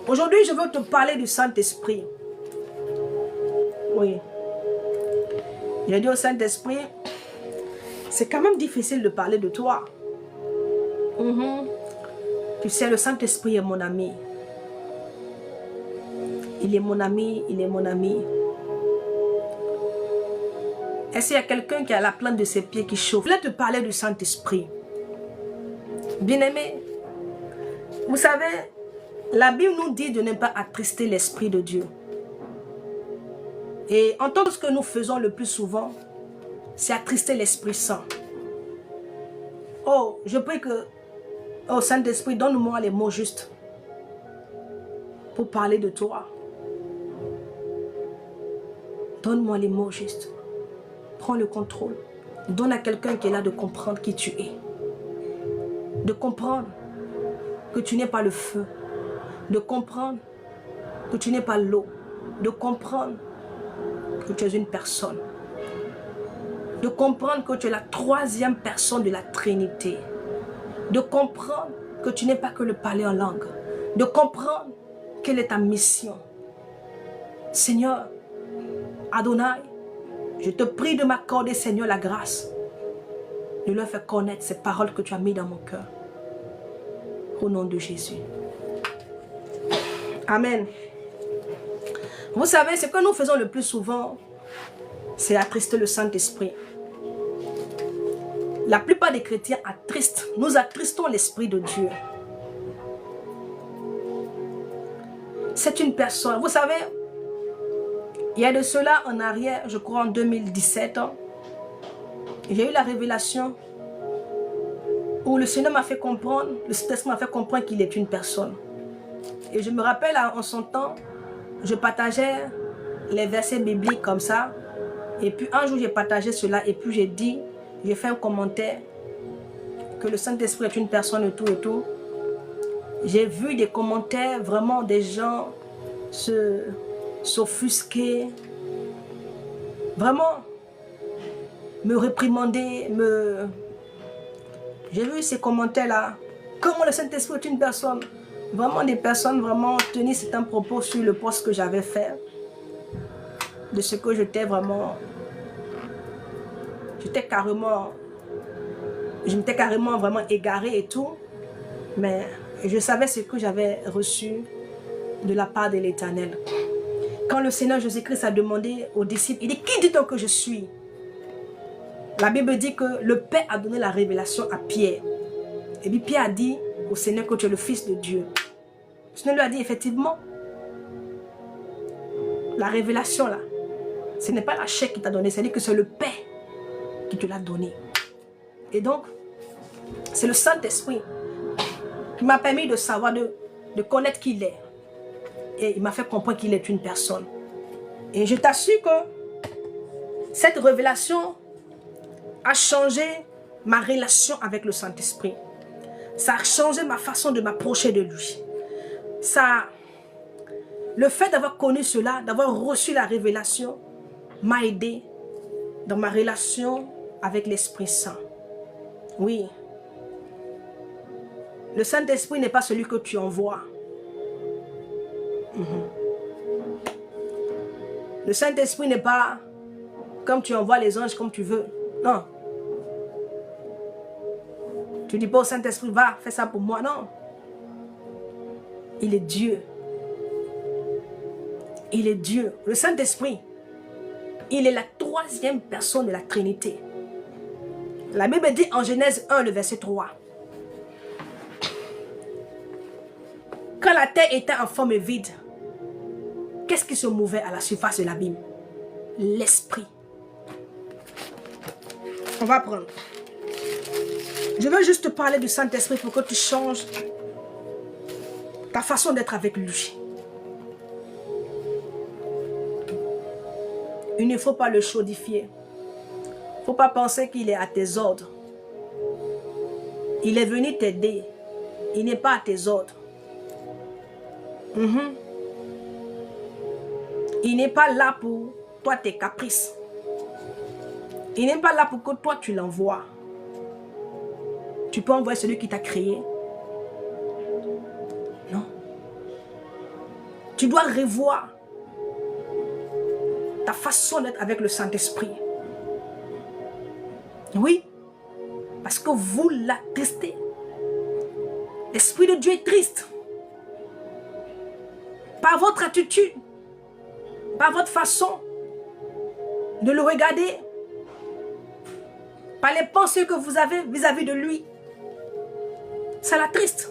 Aujourd'hui, je veux te parler du Saint-Esprit. Oui. J'ai dit au Saint-Esprit, c'est quand même difficile de parler de toi. Tu sais, le Saint-Esprit est mon ami. Il est mon ami, il est mon ami. Est-ce qu'il y a quelqu'un qui a la plante de ses pieds qui chauffe? Je voulais te parler du Saint-Esprit. Bien-aimé, vous savez, la Bible nous dit de ne pas attrister l'Esprit de Dieu. Et en tant que ce que nous faisons le plus souvent, c'est attrister l'Esprit Saint. Oh, je prie que, oh Saint-Esprit, donne-moi les mots justes pour parler de toi. Donne-moi les mots justes. Prends le contrôle. Donne à quelqu'un qui est là de comprendre qui tu es. De comprendre que tu n'es pas le feu. De comprendre que tu n'es pas l'eau. De comprendre que tu es une personne. De comprendre que tu es la troisième personne de la Trinité. De comprendre que tu n'es pas que le parler en langue. De comprendre quelle est ta mission. Seigneur, Adonai, je te prie de m'accorder, Seigneur, la grâce de leur faire connaître ces paroles que tu as mises dans mon cœur. Au nom de Jésus. Amen. Vous savez, ce que nous faisons le plus souvent, c'est attrister le Saint-Esprit. La plupart des chrétiens attristent. Nous attristons l'Esprit de Dieu. C'est une personne. Vous savez, il y a de cela en arrière, je crois en 2017, j'ai eu la révélation où le Seigneur m'a fait comprendre, le Saint-Esprit m'a fait comprendre qu'il est une personne. Et je me rappelle en son temps, je partageais les versets bibliques comme ça. Et puis un jour j'ai partagé cela et puis j'ai dit, j'ai fait un commentaire que le Saint-Esprit est une personne et tout et tout. J'ai vu des commentaires, vraiment des gens s'offusquer, vraiment me réprimander, J'ai vu ces commentaires-là. Comment le Saint-Esprit est une personne? Vraiment des personnes vraiment tenaient certains propos sur le poste que j'avais fait. De ce que j'étais vraiment... Je m'étais carrément vraiment égarée et tout. Mais je savais ce que j'avais reçu de la part de l'Éternel. Quand le Seigneur Jésus-Christ a demandé aux disciples, il dit, qui dit-on que je suis? La Bible dit que le Père a donné la révélation à Pierre. Et puis Pierre a dit au Seigneur que tu es le Fils de Dieu. Le Seigneur lui a dit, effectivement, la révélation là, ce n'est pas la chair qui t'a donné, c'est-à-dire que c'est le Père qui te l'a donné. Et donc, c'est le Saint-Esprit qui m'a permis de savoir, de connaître qui il est. Et il m'a fait comprendre qu'il est une personne. Et je t'assure que cette révélation a changé ma relation avec le Saint-Esprit. Ça a changé ma façon de m'approcher de lui. Le fait d'avoir connu cela, d'avoir reçu la révélation, m'a aidé dans ma relation avec l'Esprit Saint. Oui. Le Saint-Esprit n'est pas celui que tu envoies. Le Saint-Esprit n'est pas comme tu envoies les anges comme tu veux. Non. Tu dis pas au Saint-Esprit, va, fais ça pour moi. Non. Il est Dieu. Il est Dieu. Le Saint-Esprit, il est la troisième personne de la Trinité. La Bible dit en Genèse 1, le verset 3. Quand la terre était en forme vide, qu'est-ce qui se mouvait à la surface de l'abîme? L'Esprit. On va prendre. Je veux juste te parler du Saint-Esprit pour que tu changes ta façon d'être avec lui. Il ne faut pas le chaudifier. Il ne faut pas penser qu'il est à tes ordres. Il est venu t'aider. Il n'est pas à tes ordres. Il n'est pas là pour toi tes caprices. Il n'est pas là pour que toi tu l'envoies. Tu peux envoyer celui qui t'a créé. Non. Tu dois revoir ta façon d'être avec le Saint-Esprit. Oui, parce que vous l'attristez. L'Esprit de Dieu est triste. Par votre attitude, par votre façon de le regarder, par les pensées que vous avez vis-à-vis de lui. Ça l'attriste.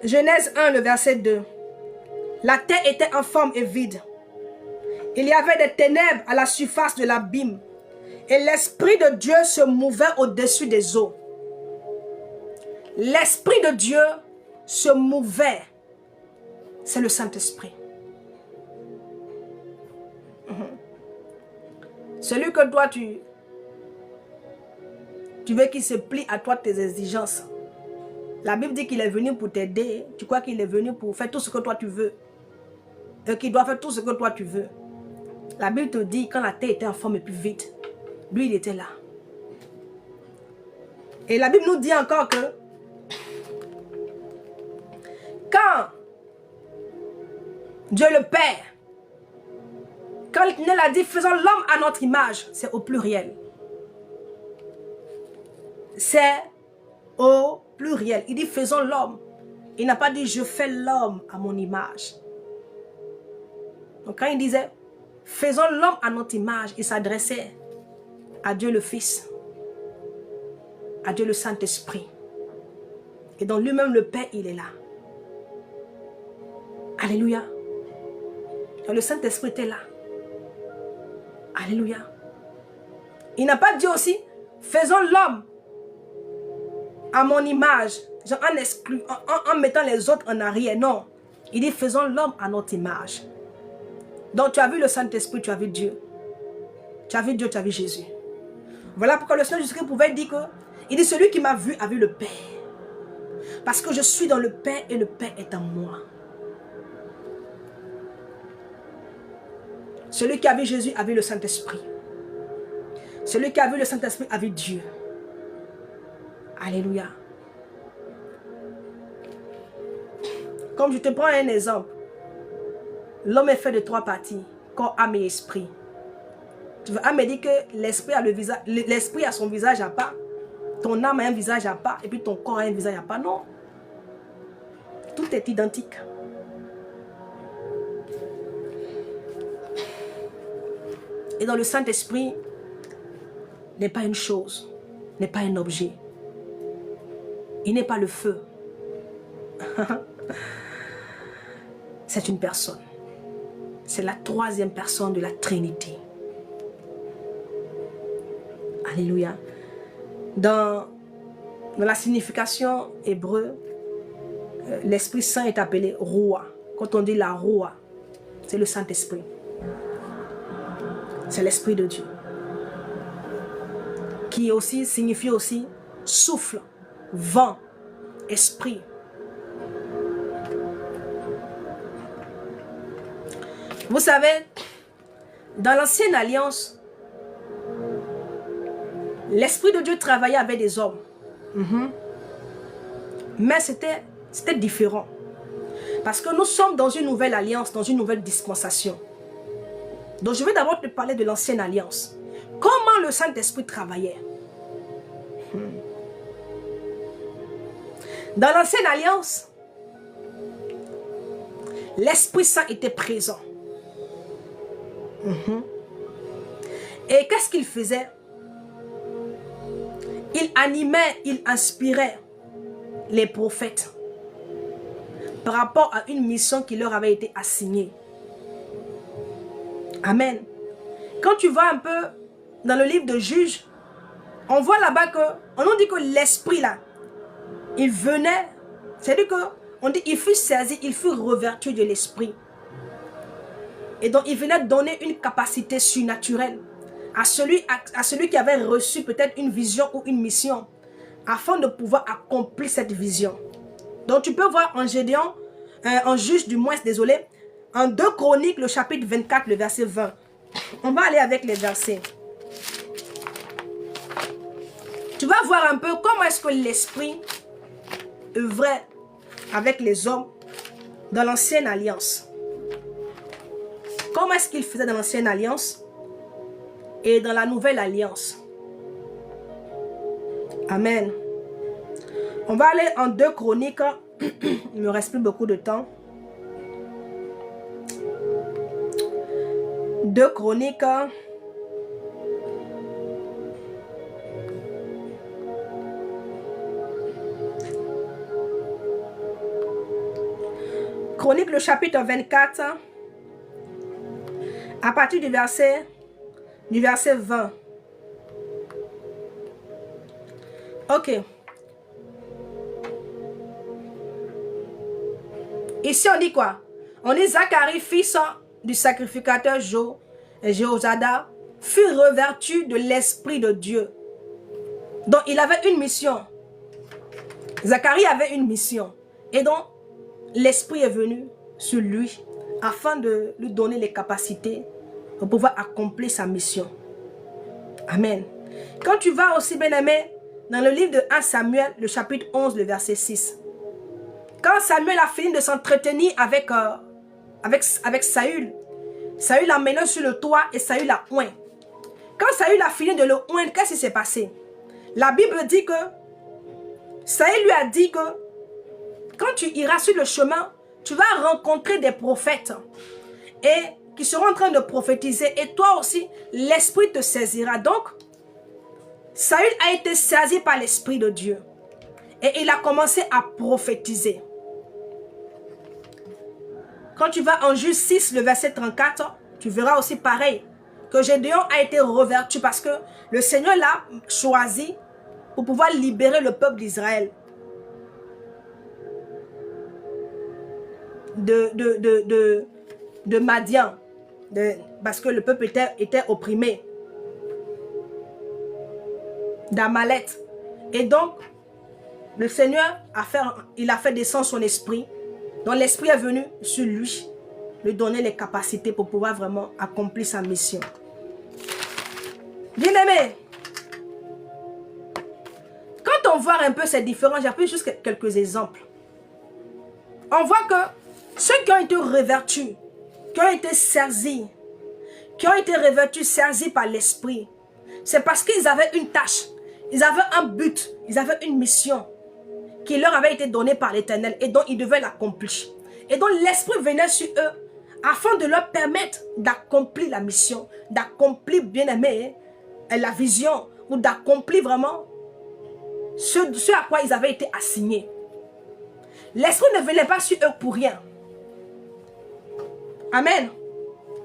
Genèse 1, le verset 2. La terre était informe et vide. Il y avait des ténèbres à la surface de l'abîme. Et l'Esprit de Dieu se mouvait au-dessus des eaux. L'Esprit de Dieu se mouvait. C'est le Saint-Esprit. Celui que toi, tu veux qu'il se plie à toi tes exigences. La Bible dit qu'il est venu pour t'aider. Tu crois qu'il est venu pour faire tout ce que toi tu veux. Et qu'il doit faire tout ce que toi tu veux. La Bible te dit, quand la terre était en forme et plus vite, lui il était là. Et la Bible nous dit encore que quand Dieu le Père, quand il a dit faisons l'homme à notre image, c'est au pluriel. C'est au pluriel. Il dit faisons l'homme. Il n'a pas dit je fais l'homme à mon image. Donc quand il disait faisons l'homme à notre image, il s'adressait à Dieu le Fils, à Dieu le Saint-Esprit. Et dans lui-même le Père, il est là. Alléluia. Et le Saint-Esprit était là. Alléluia. Il n'a pas dit aussi faisons l'homme à mon image, genre en mettant les autres en arrière. Non. Il dit faisons l'homme à notre image. Donc tu as vu le Saint-Esprit, tu as vu Dieu. Tu as vu Dieu, tu as vu Jésus. Voilà pourquoi le Seigneur Jésus-Christ pouvait dire que, il dit celui qui m'a vu a vu le Père. Parce que je suis dans le Père et le Père est en moi. Celui qui a vu Jésus a vu le Saint-Esprit. Celui qui a vu le Saint-Esprit a vu Dieu. Alléluia. Comme je te prends un exemple. L'homme est fait de 3 parties. Corps, âme et esprit. Tu veux me dire que l'esprit a le visage, l'esprit a son visage à part. Ton âme a un visage à part. Et puis ton corps a un visage à part. Non. Tout est identique. Et dans le Saint-Esprit, n'est pas une chose, n'est pas un objet. Il n'est pas le feu. C'est une personne. C'est la 3e personne de la Trinité. Alléluia. Dans la signification hébreu, l'Esprit Saint est appelé Roua. Quand on dit la Roua, c'est le Saint-Esprit. C'est l'Esprit de Dieu. Qui aussi signifie aussi souffle, vent, esprit. Vous savez, dans l'ancienne alliance, l'Esprit de Dieu travaillait avec des hommes. Mais c'était différent. Parce que nous sommes dans une nouvelle alliance, dans une nouvelle dispensation. Donc je vais d'abord te parler de l'ancienne alliance. Comment le Saint-Esprit travaillait? Dans l'ancienne alliance, l'Esprit Saint était présent. Et qu'est-ce qu'il faisait? Il animait, il inspirait les prophètes par rapport à une mission qui leur avait été assignée. Amen. Quand tu vas un peu dans le livre de Juges, on voit là-bas qu'on nous dit que l'esprit là, il venait, c'est-à-dire qu'on dit il fut saisi, il fut revêtu de l'esprit. Et donc il venait donner une capacité surnaturelle à celui qui avait reçu peut-être une vision ou une mission, afin de pouvoir accomplir cette vision. Donc tu peux voir en Gédéon, en Juge du moins, désolé, en 2 Chroniques, le chapitre 24, le verset 20. On va aller avec les versets. Tu vas voir un peu comment est-ce que l'esprit œuvrait avec les hommes dans l'ancienne alliance. Comment est-ce qu'il faisait dans l'ancienne alliance et dans la nouvelle alliance? Amen. On va aller en 2 Chroniques. Il ne me reste plus beaucoup de temps. 2 Chroniques. Chronique, le chapitre 24. À partir du verset 20. Ok. Ici, on dit quoi? On dit Zacharie, fils du sacrificateur Jéhozada, fut revêtu de l'Esprit de Dieu. Donc, il avait une mission. Zacharie avait une mission. Et donc, l'Esprit est venu sur lui afin de lui donner les capacités pour pouvoir accomplir sa mission. Amen. Quand tu vas aussi, bien-aimé, dans le livre de 1 Samuel, le chapitre 11, le verset 6. Quand Samuel a fini de s'entretenir avec Saül, Saül l'a mené sur le toit et Saül l'a oint. Quand Saül a fini de le oindre, qu'est-ce qui s'est passé? La Bible dit que Saül lui a dit que quand tu iras sur le chemin, tu vas rencontrer des prophètes et qui seront en train de prophétiser et toi aussi, l'Esprit te saisira. Donc, Saül a été saisi par l'Esprit de Dieu et il a commencé à prophétiser. Quand tu vas en Juge 6, le verset 34, tu verras aussi pareil, que Gédéon a été revêtu parce que le Seigneur l'a choisi pour pouvoir libérer le peuple d'Israël de Madian, parce que le peuple était opprimé, d'Amalek. Et donc, le Seigneur a fait descendre son esprit. Donc l'esprit est venu sur lui, lui donner les capacités pour pouvoir vraiment accomplir sa mission. Bien-aimé, quand on voit un peu ces différences, j'ai pris juste quelques exemples. On voit que ceux qui ont été revêtus, qui ont été saisis, saisis par l'esprit, c'est parce qu'ils avaient une tâche, ils avaient un but, ils avaient une mission qui leur avait été donnée par l'Éternel et dont ils devaient l'accomplir. Et donc l'Esprit venait sur eux afin de leur permettre d'accomplir la mission, d'accomplir, bien aimé, la vision, ou d'accomplir vraiment ce à quoi ils avaient été assignés. L'Esprit ne venait pas sur eux pour rien. Amen.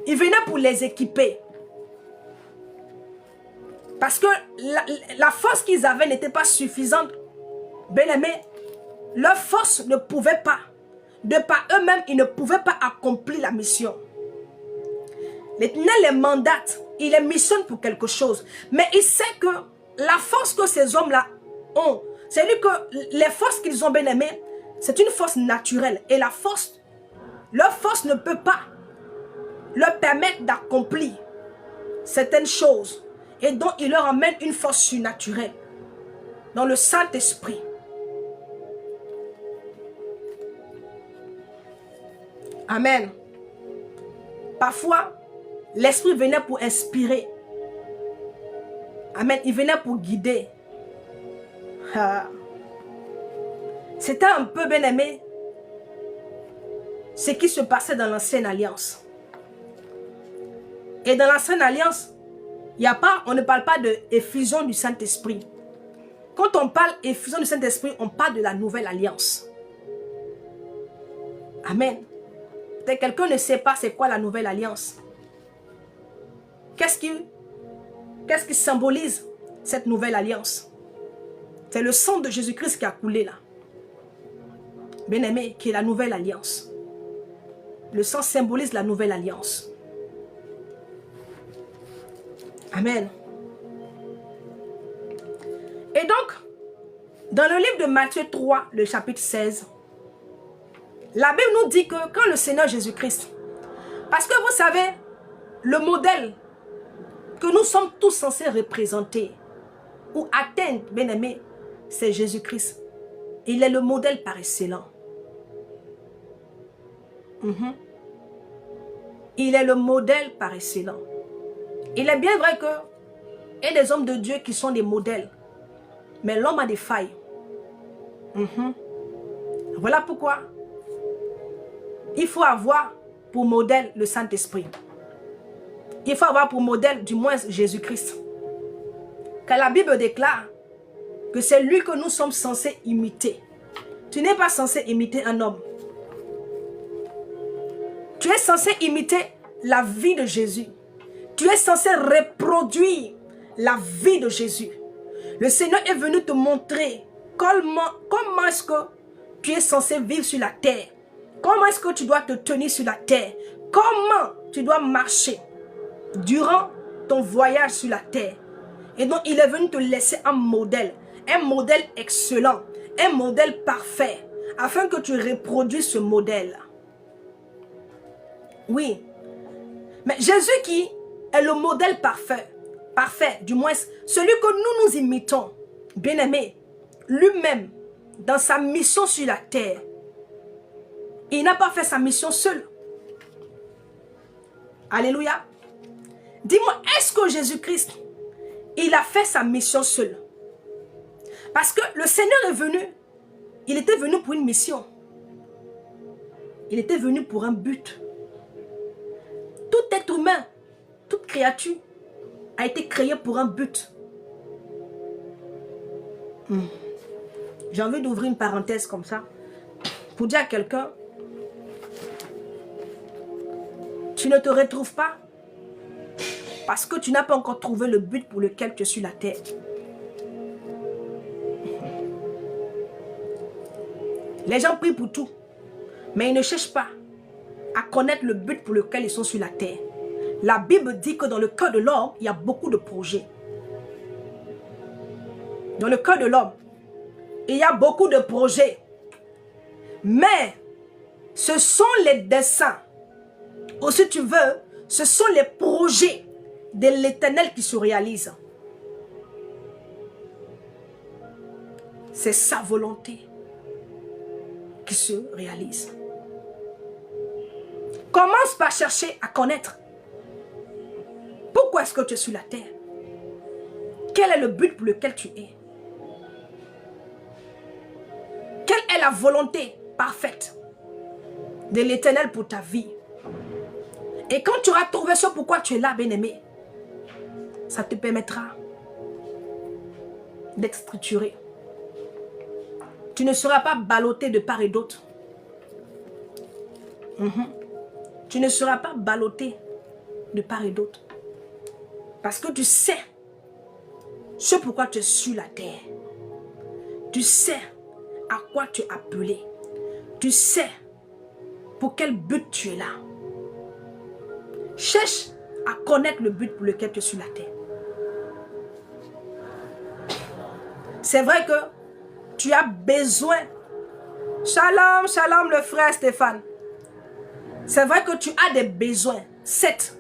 Il venait pour les équiper. Parce que la force qu'ils avaient n'était pas suffisante. Bien-aimé, leur force ne pouvait pas, de par eux-mêmes, ils ne pouvaient pas accomplir la mission. L'Éternel les mandate, il les missionne pour quelque chose. Mais il sait que la force que ces hommes-là ont, c'est-à-dire que les forces qu'ils ont, bien-aimé, c'est une force naturelle. Et leur force ne peut pas leur permettre d'accomplir certaines choses. Et donc, il leur amène une force surnaturelle dans le Saint-Esprit. Amen. Parfois, l'Esprit venait pour inspirer. Amen. Il venait pour guider. C'était un peu, bien aimé, ce qui se passait dans l'ancienne alliance. Et dans l'ancienne alliance, on ne parle pas de effusion du Saint-Esprit. Quand on parle effusion du Saint-Esprit, on parle de la nouvelle alliance. Amen. Peut-être quelqu'un ne sait pas c'est quoi la nouvelle alliance. Qu'est-ce qui symbolise cette nouvelle alliance? C'est le sang de Jésus-Christ qui a coulé là. Bien-aimé, qui est la nouvelle alliance. Le sang symbolise la nouvelle alliance. Amen. Et donc, dans le livre de Matthieu 3, le chapitre 16, la Bible nous dit que quand le Seigneur Jésus-Christ, parce que vous savez, le modèle que nous sommes tous censés représenter ou atteindre, bien-aimé, c'est Jésus-Christ. Il est le modèle par excellence. Il est le modèle par excellence. Il est bien vrai que il y a des hommes de Dieu qui sont des modèles. Mais l'homme a des failles. Voilà pourquoi il faut avoir pour modèle le Saint-Esprit. Il faut avoir pour modèle du moins Jésus-Christ. Car la Bible déclare que c'est lui que nous sommes censés imiter. Tu n'es pas censé imiter un homme. Tu es censé imiter la vie de Jésus. Tu es censé reproduire la vie de Jésus. Le Seigneur est venu te montrer comment est-ce que tu es censé vivre sur la terre. Comment est-ce que tu dois te tenir sur la terre. Comment tu dois marcher durant ton voyage sur la terre. Et donc il est venu te laisser un modèle excellent, un modèle parfait, afin que tu reproduises ce modèle. Oui. Mais Jésus qui est le modèle parfait, du moins celui que nous imitons, bien-aimé, lui-même, dans sa mission sur la terre, il n'a pas fait sa mission seul. Alléluia. Dis-moi, est-ce que Jésus-Christ, il a fait sa mission seul? Parce que le Seigneur est venu, il était venu pour une mission. Il était venu pour un but. Tout être humain, toute créature a été créée pour un but. J'ai envie d'ouvrir une parenthèse comme ça pour dire à quelqu'un, tu ne te retrouves pas parce que tu n'as pas encore trouvé le but pour lequel tu es sur la terre. Les gens prient pour tout, mais ils ne cherchent pas à connaître le but pour lequel ils sont sur la terre. La Bible dit que dans le cœur de l'homme, il y a beaucoup de projets. Dans le cœur de l'homme, il y a beaucoup de projets. Mais ce sont les desseins, ou si tu veux, ce sont les projets de l'Éternel qui se réalisent. C'est sa volonté qui se réalise. Commence par chercher à connaître. Pourquoi est-ce que tu es sur la terre? Quel est le but pour lequel tu es? Quelle est la volonté parfaite de l'Éternel pour ta vie? Et quand tu auras trouvé ce pourquoi tu es là, bien-aimé, ça te permettra d'être structuré. Tu ne seras pas ballotté de part et d'autre. Tu ne seras pas ballotté de part et d'autre. Parce que tu sais ce pourquoi tu es sur la terre. Tu sais à quoi tu es appelé. Tu sais pour quel but tu es là. Cherche à connaître le but pour lequel tu es sur la terre. C'est vrai que tu as besoin. Shalom, shalom le frère Stéphane. C'est vrai que tu as des besoins, certes.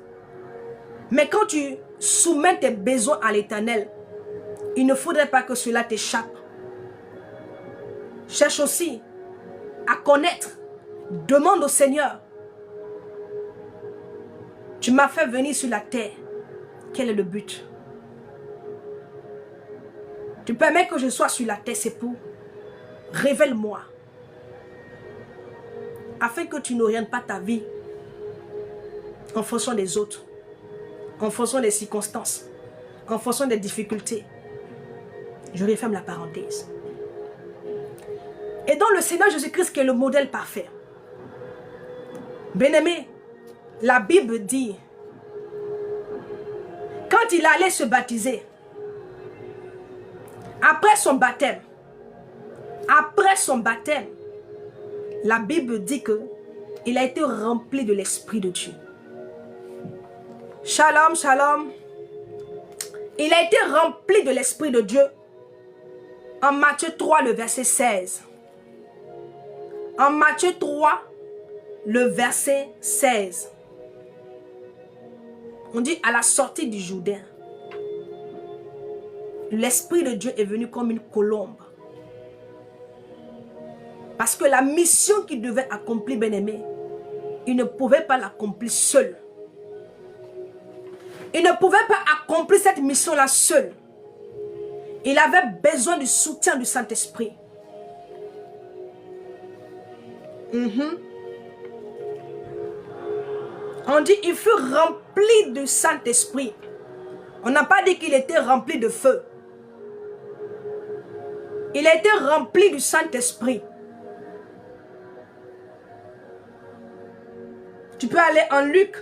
Mais quand tu soumets tes besoins à l'Éternel, il ne faudrait pas que cela t'échappe. Cherche aussi à connaître. Demande au Seigneur. Tu m'as fait venir sur la terre. Quel est le but? Tu permets que je sois sur la terre, c'est pour. Révèle-moi. Afin que tu n'orientes pas ta vie en fonction des autres, en fonction des circonstances, en fonction des difficultés. Je referme la parenthèse. Et donc le Seigneur Jésus-Christ qui est le modèle parfait. Bien-aimé, la Bible dit, quand il allait se baptiser, après son baptême, la Bible dit que il a été rempli de l'Esprit de Dieu. Shalom, shalom. Il a été rempli de l'Esprit de Dieu en Matthieu 3, le verset 16. En Matthieu 3, le verset 16. On dit à la sortie du Jourdain, l'Esprit de Dieu est venu comme une colombe. Parce que la mission qu'il devait accomplir, bien-aimé, il ne pouvait pas l'accomplir seul. Il ne pouvait pas accomplir cette mission-là seul. Il avait besoin du soutien du Saint-Esprit. On dit il fut rempli du Saint-Esprit. On n'a pas dit qu'il était rempli de feu. Il a été rempli du Saint-Esprit. Tu peux aller en Luc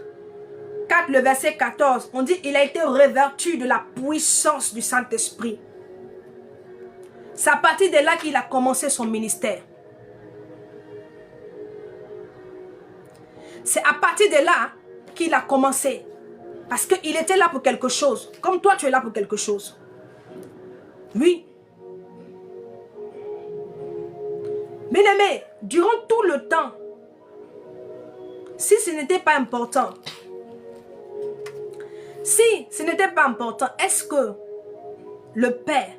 4, le verset 14. On dit il a été revêtu de la puissance du Saint-Esprit. C'est à partir de là qu'il a commencé son ministère. C'est à partir de là qu'il a commencé. Parce qu'il était là pour quelque chose. Comme toi, tu es là pour quelque chose. Oui. Bien-aimé, durant tout le temps, si ce n'était pas important, est-ce que le Père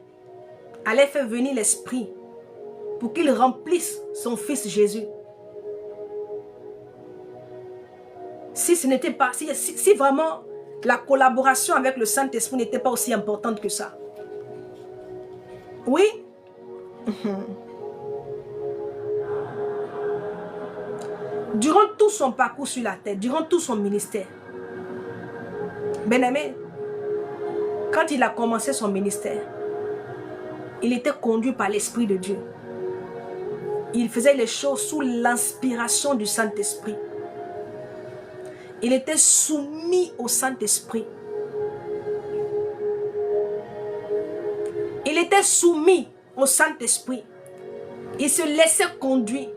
allait faire venir l'Esprit pour qu'il remplisse son Fils Jésus? Si ce n'était pas, si vraiment la collaboration avec le Saint-Esprit n'était pas aussi importante que ça. Oui. Durant tout son parcours sur la terre, durant tout son ministère, bien-aimé, quand il a commencé son ministère, il était conduit par l'Esprit de Dieu. Il faisait les choses sous l'inspiration du Saint-Esprit. Il était soumis au Saint-Esprit. Il était soumis au Saint-Esprit. Il se laissait conduire.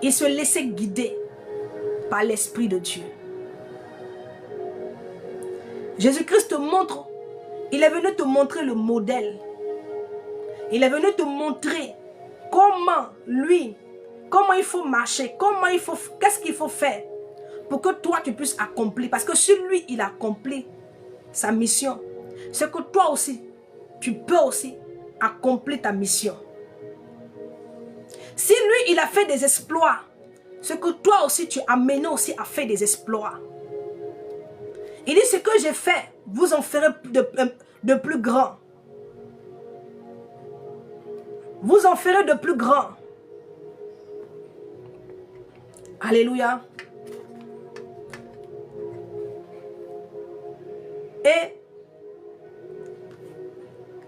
Il se laissait guider par l'Esprit de Dieu. Jésus-Christ te montre, il est venu te montrer le modèle. Il est venu te montrer comment comment il faut marcher, qu'est-ce qu'il faut faire pour que toi tu puisses accomplir. Parce que si lui il a accompli sa mission, c'est que toi aussi, tu peux aussi accomplir ta mission. Si lui il a fait des exploits, c'est que toi aussi tu as mené aussi à faire des exploits. Il dit ce que j'ai fait, vous en ferez de plus grand. Vous en ferez de plus grand. Alléluia. Et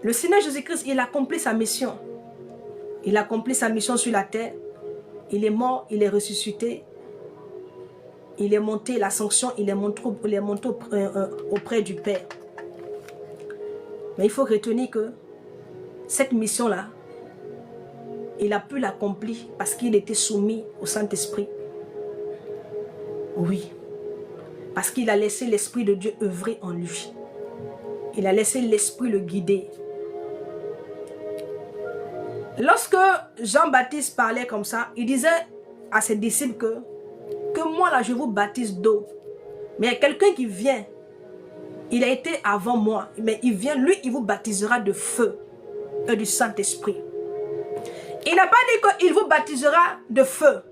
le Seigneur Jésus-Christ, il a accompli sa mission. Il a accompli sa mission sur la terre. Il est mort, il est ressuscité. Il est monté, la sanction, il est monté auprès du Père. Mais il faut retenir que cette mission-là, il a pu l'accomplir parce qu'il était soumis au Saint-Esprit. Oui. Parce qu'il a laissé l'Esprit de Dieu œuvrer en lui. Il a laissé l'Esprit le guider. Lorsque Jean-Baptiste parlait comme ça, il disait à ses disciples que moi là je vous baptise d'eau. Mais il y a quelqu'un qui vient. Il a été avant moi. Mais il vient, lui, il vous baptisera de feu et du Saint-Esprit. Il n'a pas dit qu'il vous baptisera de feu.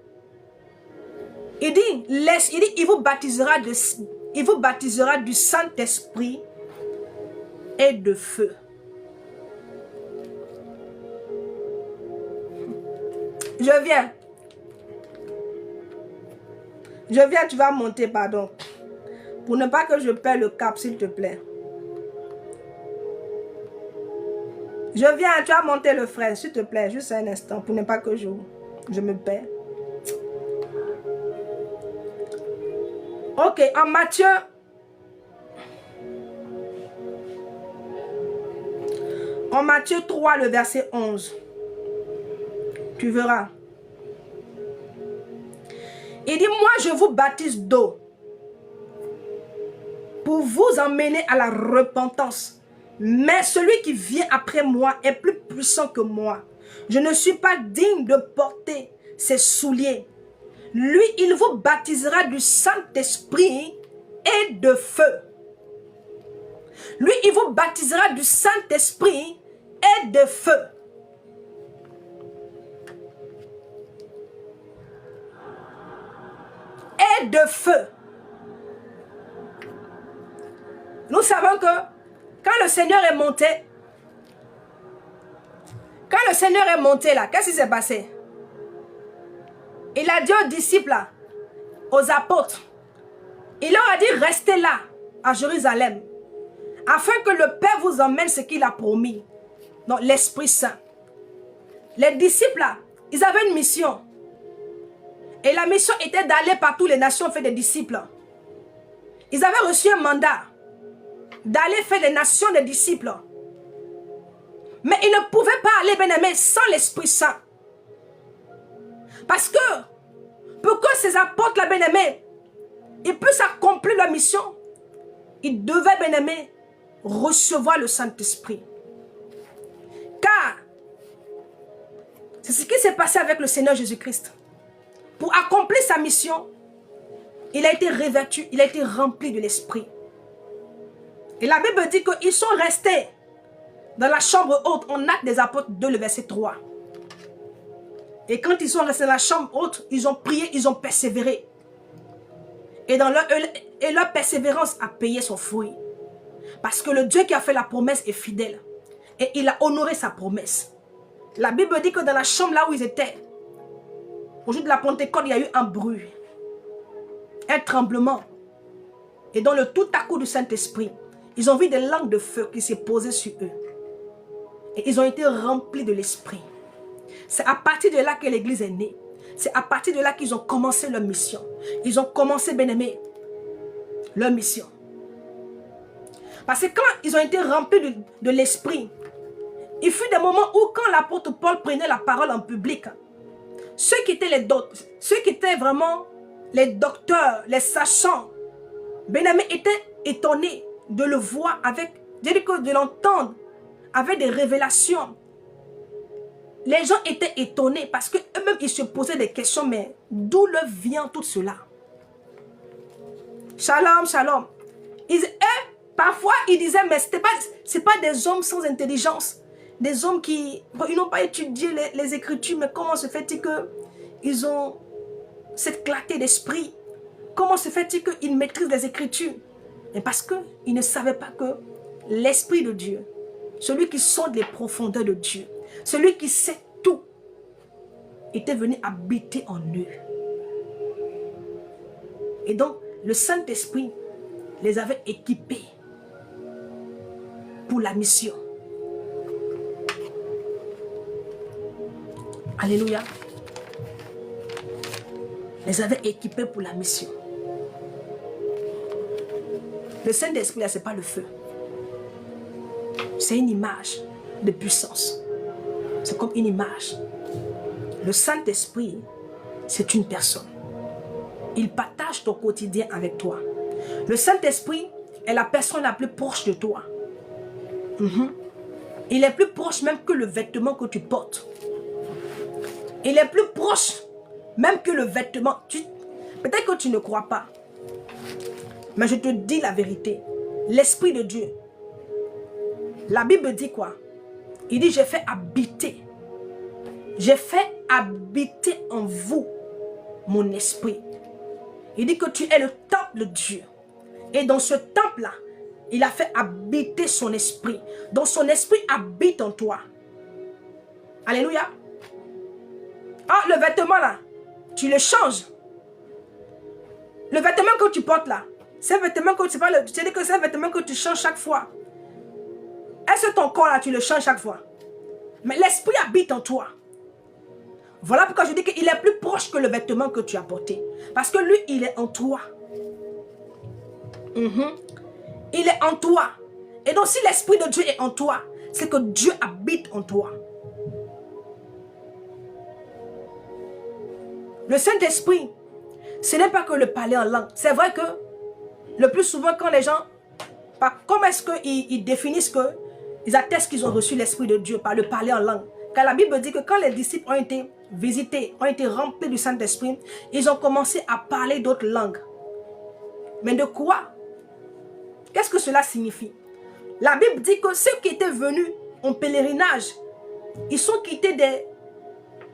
Il dit, il vous baptisera du Saint-Esprit et de feu. Je viens, tu vas monter, pardon. Pour ne pas que je perde le cap, s'il te plaît. Je viens, tu vas monter le frère, s'il te plaît, juste un instant, pour ne pas que je me perds. Ok, en Matthieu. En Matthieu 3, le verset 11. Tu verras. Il dit, moi je vous baptise d'eau pour vous emmener à la repentance. Mais celui qui vient après moi est plus puissant que moi. Je ne suis pas digne de porter ses souliers. Lui, il vous baptisera du Saint-Esprit et de feu. Lui, il vous baptisera du Saint-Esprit et de feu. Et était de feu. Nous savons que quand le Seigneur est monté, là, qu'est-ce qui s'est passé? Il a dit aux disciples, là, aux apôtres, il leur a dit restez là, à Jérusalem, afin que le Père vous emmène ce qu'il a promis, donc l'Esprit Saint. Les disciples, là, ils avaient une mission. Et la mission était d'aller par toutes les nations faire des disciples. Ils avaient reçu un mandat d'aller faire les nations des disciples. Mais ils ne pouvaient pas aller, bien-aimés, sans l'Esprit Saint. Parce que, pour que ces apôtres-là, bien-aimés, ils puissent accomplir leur mission, ils devaient, bien-aimés, recevoir le Saint-Esprit. Car, c'est ce qui s'est passé avec le Seigneur Jésus-Christ. Pour accomplir sa mission, il a été revêtu, il a été rempli de l'Esprit. Et la Bible dit qu'ils sont restés dans la chambre haute, en Actes des Apôtres 2, le verset 3. Et quand ils sont restés dans la chambre haute, ils ont prié, ils ont persévéré. Et leur persévérance a payé son fruit. Parce que le Dieu qui a fait la promesse est fidèle. Et il a honoré sa promesse. La Bible dit que dans la chambre là où ils étaient, au jour de la Pentecôte, il y a eu un bruit, un tremblement. Et dans le tout à coup du Saint-Esprit, ils ont vu des langues de feu qui s'est posées sur eux. Et ils ont été remplis de l'Esprit. C'est à partir de là que l'Église est née. C'est à partir de là qu'ils ont commencé leur mission. Ils ont commencé, bien-aimés, leur mission. Parce que quand ils ont été remplis de l'Esprit, il fut des moments où quand l'apôtre Paul prenait la parole en public, ceux qui étaient vraiment les docteurs, les sachants, bien-aimés, étaient étonnés de le voir de l'entendre avec des révélations. Les gens étaient étonnés parce qu'eux-mêmes, ils se posaient des questions, mais d'où leur vient tout cela? Shalom, shalom. Parfois, ils disaient, mais ce n'est pas des hommes sans intelligence. Des hommes qui n'ont pas étudié les Écritures, mais comment se fait-il qu'ils ont cette clarté d'esprit? Comment se fait-il qu'ils maîtrisent les Écritures? Et parce qu'ils ne savaient pas que l'Esprit de Dieu, celui qui sonde les profondeurs de Dieu, celui qui sait tout, était venu habiter en eux. Et donc, le Saint-Esprit les avait équipés pour la mission. Alléluia. Les avait équipés pour la mission. Le Saint-Esprit, là, ce n'est pas le feu. C'est une image de puissance. C'est comme une image. Le Saint-Esprit, c'est une personne. Il partage ton quotidien avec toi. Le Saint-Esprit est la personne la plus proche de toi. Il est plus proche même que le vêtement que tu portes. Il est plus proche même que le vêtement. Peut-être que tu ne crois pas. Mais je te dis la vérité. L'Esprit de Dieu. La Bible dit quoi? Il dit, j'ai fait habiter. J'ai fait habiter en vous mon esprit. Il dit que tu es le temple de Dieu. Et dans ce temple-là, il a fait habiter son esprit. Donc son esprit habite en toi. Alléluia. Ah, le vêtement là, tu le changes. Le vêtement que tu portes là, c'est un vêtement que tu parles, tu sais que c'est un vêtement que tu changes chaque fois. Est-ce que ton corps là, tu le changes chaque fois? Mais l'esprit habite en toi. Voilà pourquoi je dis qu'il est plus proche que le vêtement que tu as porté. Parce que lui, il est en toi. Il est en toi. Et donc si l'Esprit de Dieu est en toi, c'est que Dieu habite en toi. Le Saint-Esprit, ce n'est pas que le parler en langue. C'est vrai que le plus souvent quand les gens, comment est-ce qu'ils définissent ils attestent qu'ils ont reçu l'Esprit de Dieu par le parler en langue. Car la Bible dit que quand les disciples ont été visités, ont été remplis du Saint-Esprit, ils ont commencé à parler d'autres langues. Mais de quoi? Qu'est-ce que cela signifie? La Bible dit que ceux qui étaient venus en pèlerinage, ils sont quittés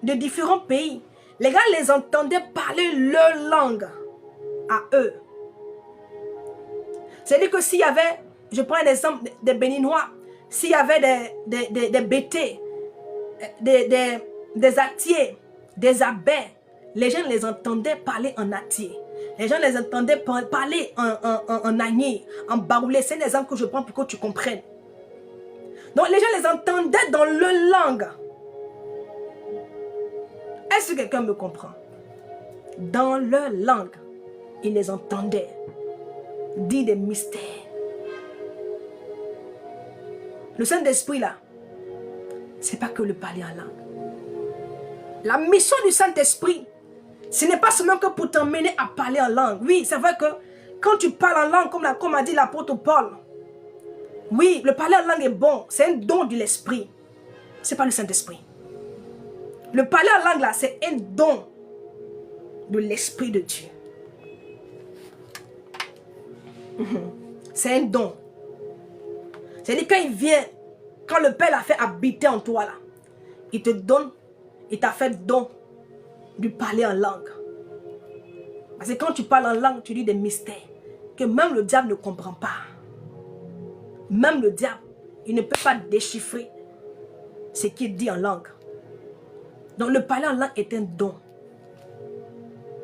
de différents pays. Les gars les entendaient parler leur langue. à eux. C'est-à-dire que s'il y avait, je prends un exemple des Béninois, s'il y avait des bêtés, des attiers, des abeilles, les gens les entendaient parler en attier. Les gens les entendaient parler en agné, en baoulé. C'est l'exemple que je prends pour que tu comprennes. Donc les gens les entendaient dans leur langue. Est-ce que quelqu'un me comprend? Dans leur langue, ils les entendaient dire des mystères. Le Saint-Esprit là, c'est pas que le parler en langue. La mission du Saint-Esprit, ce n'est pas seulement que pour t'emmener à parler en langue. Oui, c'est vrai que quand tu parles en langue, comme a dit l'apôtre Paul, oui, le parler en langue est bon, c'est un don de l'Esprit. Ce n'est pas le Saint-Esprit. Le parler en langue là, c'est un don de l'Esprit de Dieu. C'est un don. C'est-à-dire quand il vient, quand le Père l'a fait habiter en toi là, il te donne, il t'a fait don de parler en langue. Parce que quand tu parles en langue, tu dis des mystères que même le diable ne comprend pas. Même le diable, il ne peut pas déchiffrer ce qu'il dit en langue. Donc le parler en langue est un don.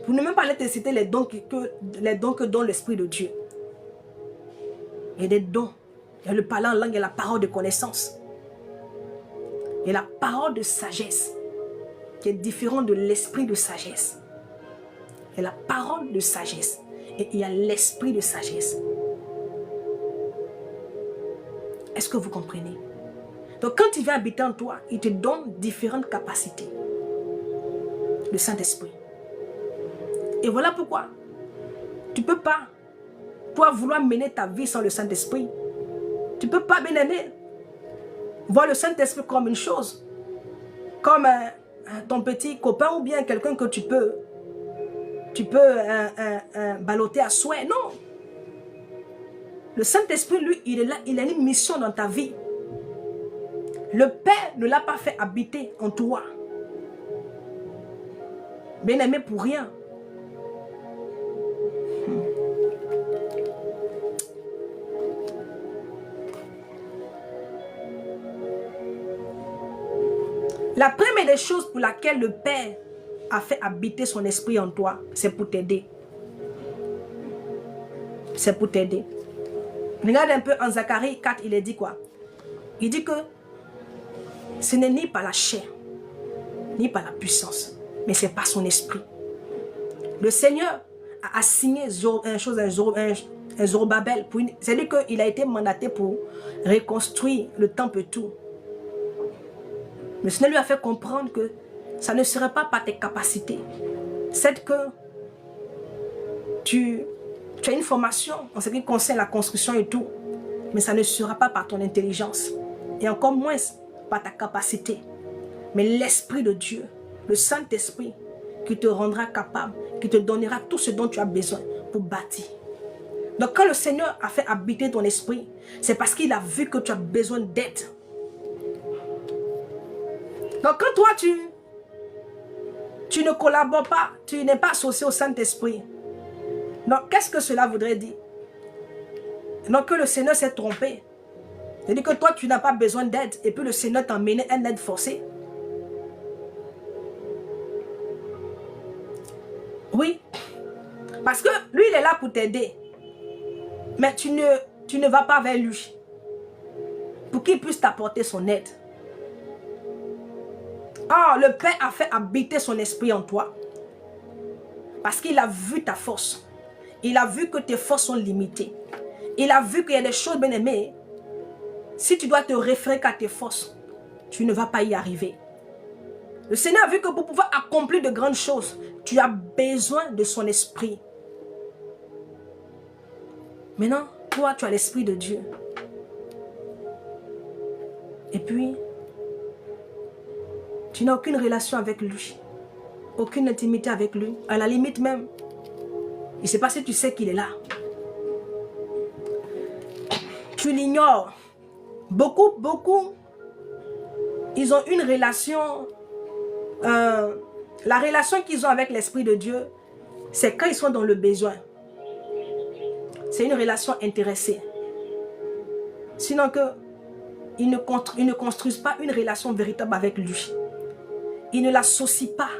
Pour ne même pas te citer les dons que donne l'Esprit de Dieu. Il y a des dons. Il y a le parler en langue et la parole de connaissance. Et la parole de sagesse qui est différente de l'esprit de sagesse. Il y a la parole de sagesse et il y a l'esprit de sagesse. Est-ce que vous comprenez? Donc quand il vient habiter en toi, il te donne différentes capacités. Le Saint-Esprit. Et voilà pourquoi tu ne peux pas, toi, vouloir mener ta vie sans le Saint-Esprit. Tu ne peux pas, bien aimé, voir le Saint-Esprit comme une chose. Comme ton petit copain ou bien quelqu'un que tu peux balloter à souhait. Non. Le Saint-Esprit, lui, il est là, il a une mission dans ta vie. Le Père ne l'a pas fait habiter en toi. Bien aimé pour rien. La première des choses pour laquelle le Père a fait habiter son esprit en toi, c'est pour t'aider. C'est pour t'aider. Regarde un peu en Zacharie 4, il est dit quoi? Il dit que ce n'est ni par la chair, ni par la puissance, mais c'est par son esprit. Le Seigneur a assigné un Zorobabel. C'est-à-dire qu'il a été mandaté pour reconstruire le temple et tout. Le Seigneur lui a fait comprendre que ça ne serait pas par tes capacités. C'est que tu as une formation en ce qui concerne la construction et tout, mais ça ne sera pas par ton intelligence. Et encore moins par ta capacité. Mais l'Esprit de Dieu, le Saint-Esprit, qui te rendra capable, qui te donnera tout ce dont tu as besoin pour bâtir. Donc quand le Seigneur a fait habiter ton esprit, c'est parce qu'il a vu que tu as besoin d'aide. Donc quand toi tu ne collabores pas, tu n'es pas associé au Saint-Esprit. Donc qu'est-ce que cela voudrait dire? Donc que le Seigneur s'est trompé. C'est-à-dire que toi tu n'as pas besoin d'aide et puis le Seigneur t'a emmené une aide forcée. Oui. Parce que lui il est là pour t'aider. Mais tu ne vas pas vers lui. Pour qu'il puisse t'apporter son aide. Ah, le Père a fait habiter son esprit en toi. Parce qu'il a vu ta force. Il a vu que tes forces sont limitées. Il a vu qu'il y a des choses, bien aimées. Si tu dois te référer qu'à tes forces, tu ne vas pas y arriver. Le Seigneur a vu que pour pouvoir accomplir de grandes choses, tu as besoin de son esprit. Maintenant, toi, tu as l'esprit de Dieu. Et puis, tu n'as aucune relation avec lui. Aucune intimité avec lui. À la limite même, il ne sait pas si tu sais qu'il est là. Tu l'ignores. Beaucoup, ils ont une relation. La relation qu'ils ont avec l'Esprit de Dieu, c'est quand ils sont dans le besoin. c'est une relation intéressée. Sinon que ils ne construisent pas une relation véritable avec lui. Ils ne l'associent pas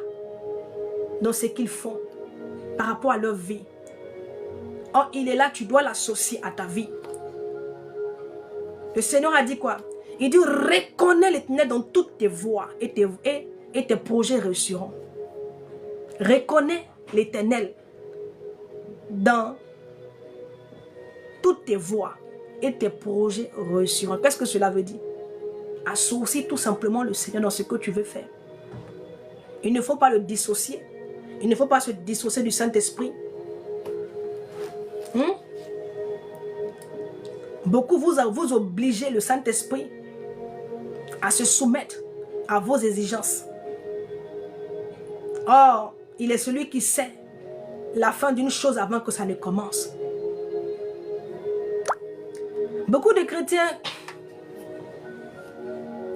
dans ce qu'ils font par rapport à leur vie. Or, il est là, tu dois l'associer à ta vie. Le Seigneur a dit quoi? Il dit, reconnais l'Éternel dans toutes tes voies et tes projets réussiront. Reconnais l'Éternel dans toutes tes voies et tes projets réussiront. Qu'est-ce que cela veut dire? Associe tout simplement le Seigneur dans ce que tu veux faire. Il ne faut pas le dissocier. Il ne faut pas se dissocier du Saint-Esprit. Beaucoup vous obligez le Saint-Esprit à se soumettre à vos exigences. Or, il est celui qui sait la fin d'une chose avant que ça ne commence. Beaucoup de chrétiens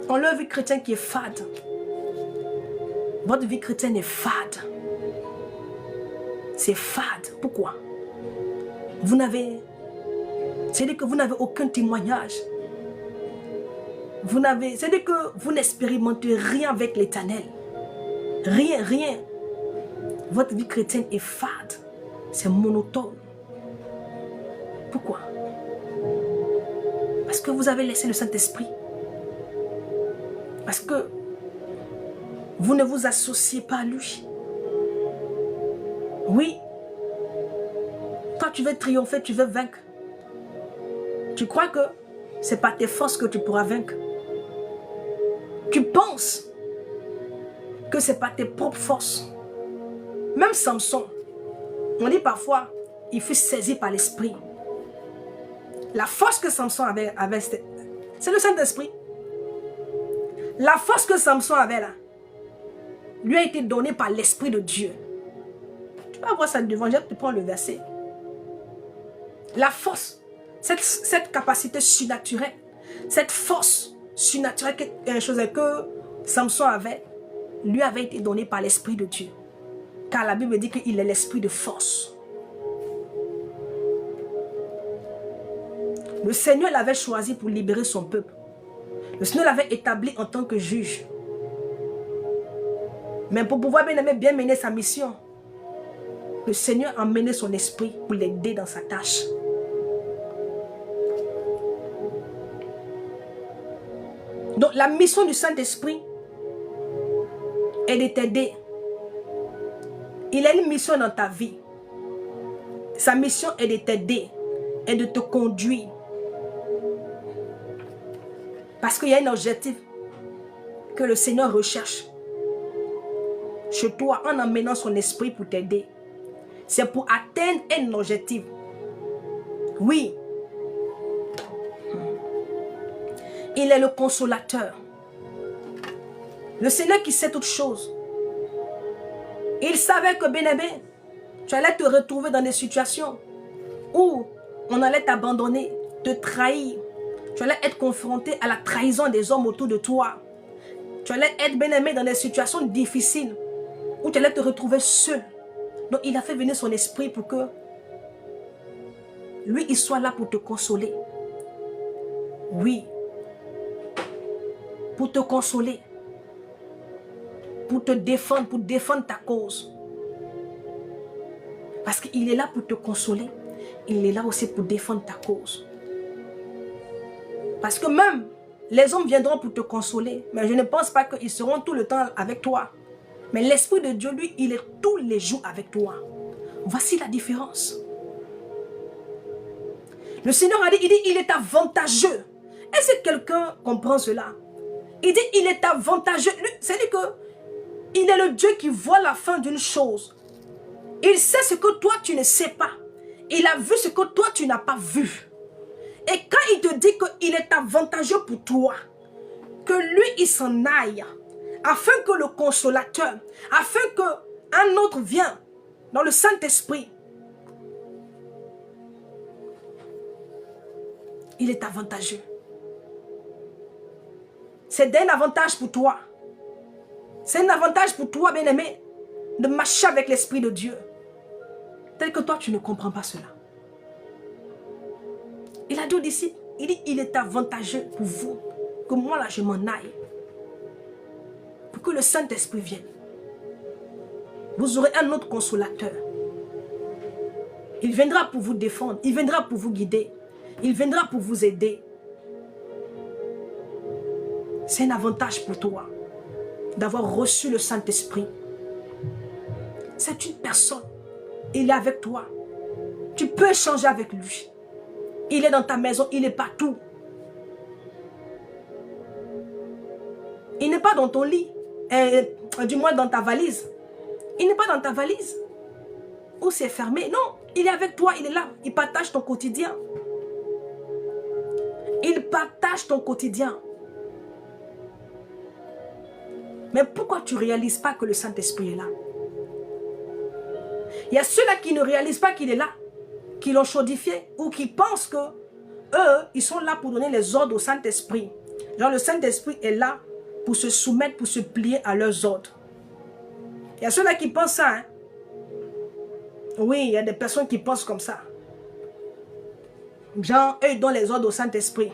ont leur vie chrétienne qui est fade. Votre vie chrétienne est fade. C'est fade. Pourquoi? C'est-à-dire que vous n'avez aucun témoignage. C'est-à-dire que vous n'expérimentez rien avec l'Éternel. Rien. Votre vie chrétienne est fade. C'est monotone. Pourquoi? Parce que vous avez laissé le Saint-Esprit. Parce que vous ne vous associez pas à lui. Oui. Toi, tu veux triompher, tu veux vaincre. Tu crois que ce n'est pas tes forces que tu pourras vaincre. Tu penses que ce n'est pas tes propres forces. Même Samson, on dit parfois, il fut saisi par l'esprit. La force que Samson avait c'est le Saint-Esprit. La force que Samson avait là, lui a été donnée par l'Esprit de Dieu. Tu vas voir ça devant, je te prends le verset. La force, cette capacité surnaturelle, cette force surnaturelle, quelque chose que Samson avait, lui avait été donnée par l'Esprit de Dieu. Car la Bible dit qu'il est l'esprit de force. Le Seigneur l'avait choisi pour libérer son peuple. Le Seigneur l'avait établi en tant que juge. Mais pour pouvoir bien mener sa mission, le Seigneur a emmené son esprit pour l'aider dans sa tâche. Donc la mission du Saint-Esprit est de t'aider. Il a une mission dans ta vie. Sa mission est de t'aider et de te conduire. Parce qu'il y a un objectif que le Seigneur recherche chez toi en emmenant son esprit pour t'aider. C'est pour atteindre un objectif. Oui. Il est le consolateur. Le Seigneur qui sait toutes choses. Il savait que bien-aimé, tu allais te retrouver dans des situations où on allait t'abandonner, te trahir. Tu allais être confronté à la trahison des hommes autour de toi. Tu allais être bien-aimé dans des situations difficiles où tu allais te retrouver seul. Donc il a fait venir son esprit pour que lui, il soit là pour te consoler. Oui. Pour te consoler. Pour te défendre, pour défendre ta cause. Parce qu'il est là pour te consoler. Il est là aussi pour défendre ta cause. Parce que même les hommes viendront pour te consoler. Mais je ne pense pas qu'ils seront tout le temps avec toi. Mais l'Esprit de Dieu, lui, il est tous les jours avec toi. Voici la différence. Le Seigneur a dit, il est avantageux. Est-ce que quelqu'un comprend cela? Il dit, il est avantageux. C'est-à-dire que il est le Dieu qui voit la fin d'une chose. Il sait ce que toi, tu ne sais pas. Il a vu ce que toi, tu n'as pas vu. Et quand il te dit qu'il est avantageux pour toi, que lui, il s'en aille, afin que le consolateur, afin qu'un autre vienne dans le Saint-Esprit, il est avantageux. C'est un avantage pour toi. C'est un avantage pour toi, bien-aimé, de marcher avec l'Esprit de Dieu. Tel que toi, tu ne comprends pas cela. Il a dit aux disciples, il dit, il est avantageux pour vous que moi là je m'en aille. Pour que le Saint-Esprit vienne. Vous aurez un autre consolateur. Il viendra pour vous défendre. Il viendra pour vous guider. Il viendra pour vous aider. C'est un avantage pour toi d'avoir reçu le Saint-Esprit. C'est une personne. Il est avec toi. Tu peux échanger avec lui. Il est dans ta maison. Il est partout. Il n'est pas dans ton lit. Du moins dans ta valise. Il n'est pas dans ta valise. Ou c'est fermé. Non, il est avec toi. Il est là. Il partage ton quotidien. Il partage ton quotidien. Mais pourquoi tu ne réalises pas que le Saint-Esprit est là? Il y a ceux-là qui ne réalisent pas qu'il est là, qui l'ont chaudifié ou qui pensent que eux, ils sont là pour donner les ordres au Saint-Esprit. Genre le Saint-Esprit est là pour se soumettre, pour se plier à leurs ordres. Il y a ceux-là qui pensent ça. Hein? Oui, il y a des personnes qui pensent comme ça. Genre, eux, ils donnent les ordres au Saint-Esprit.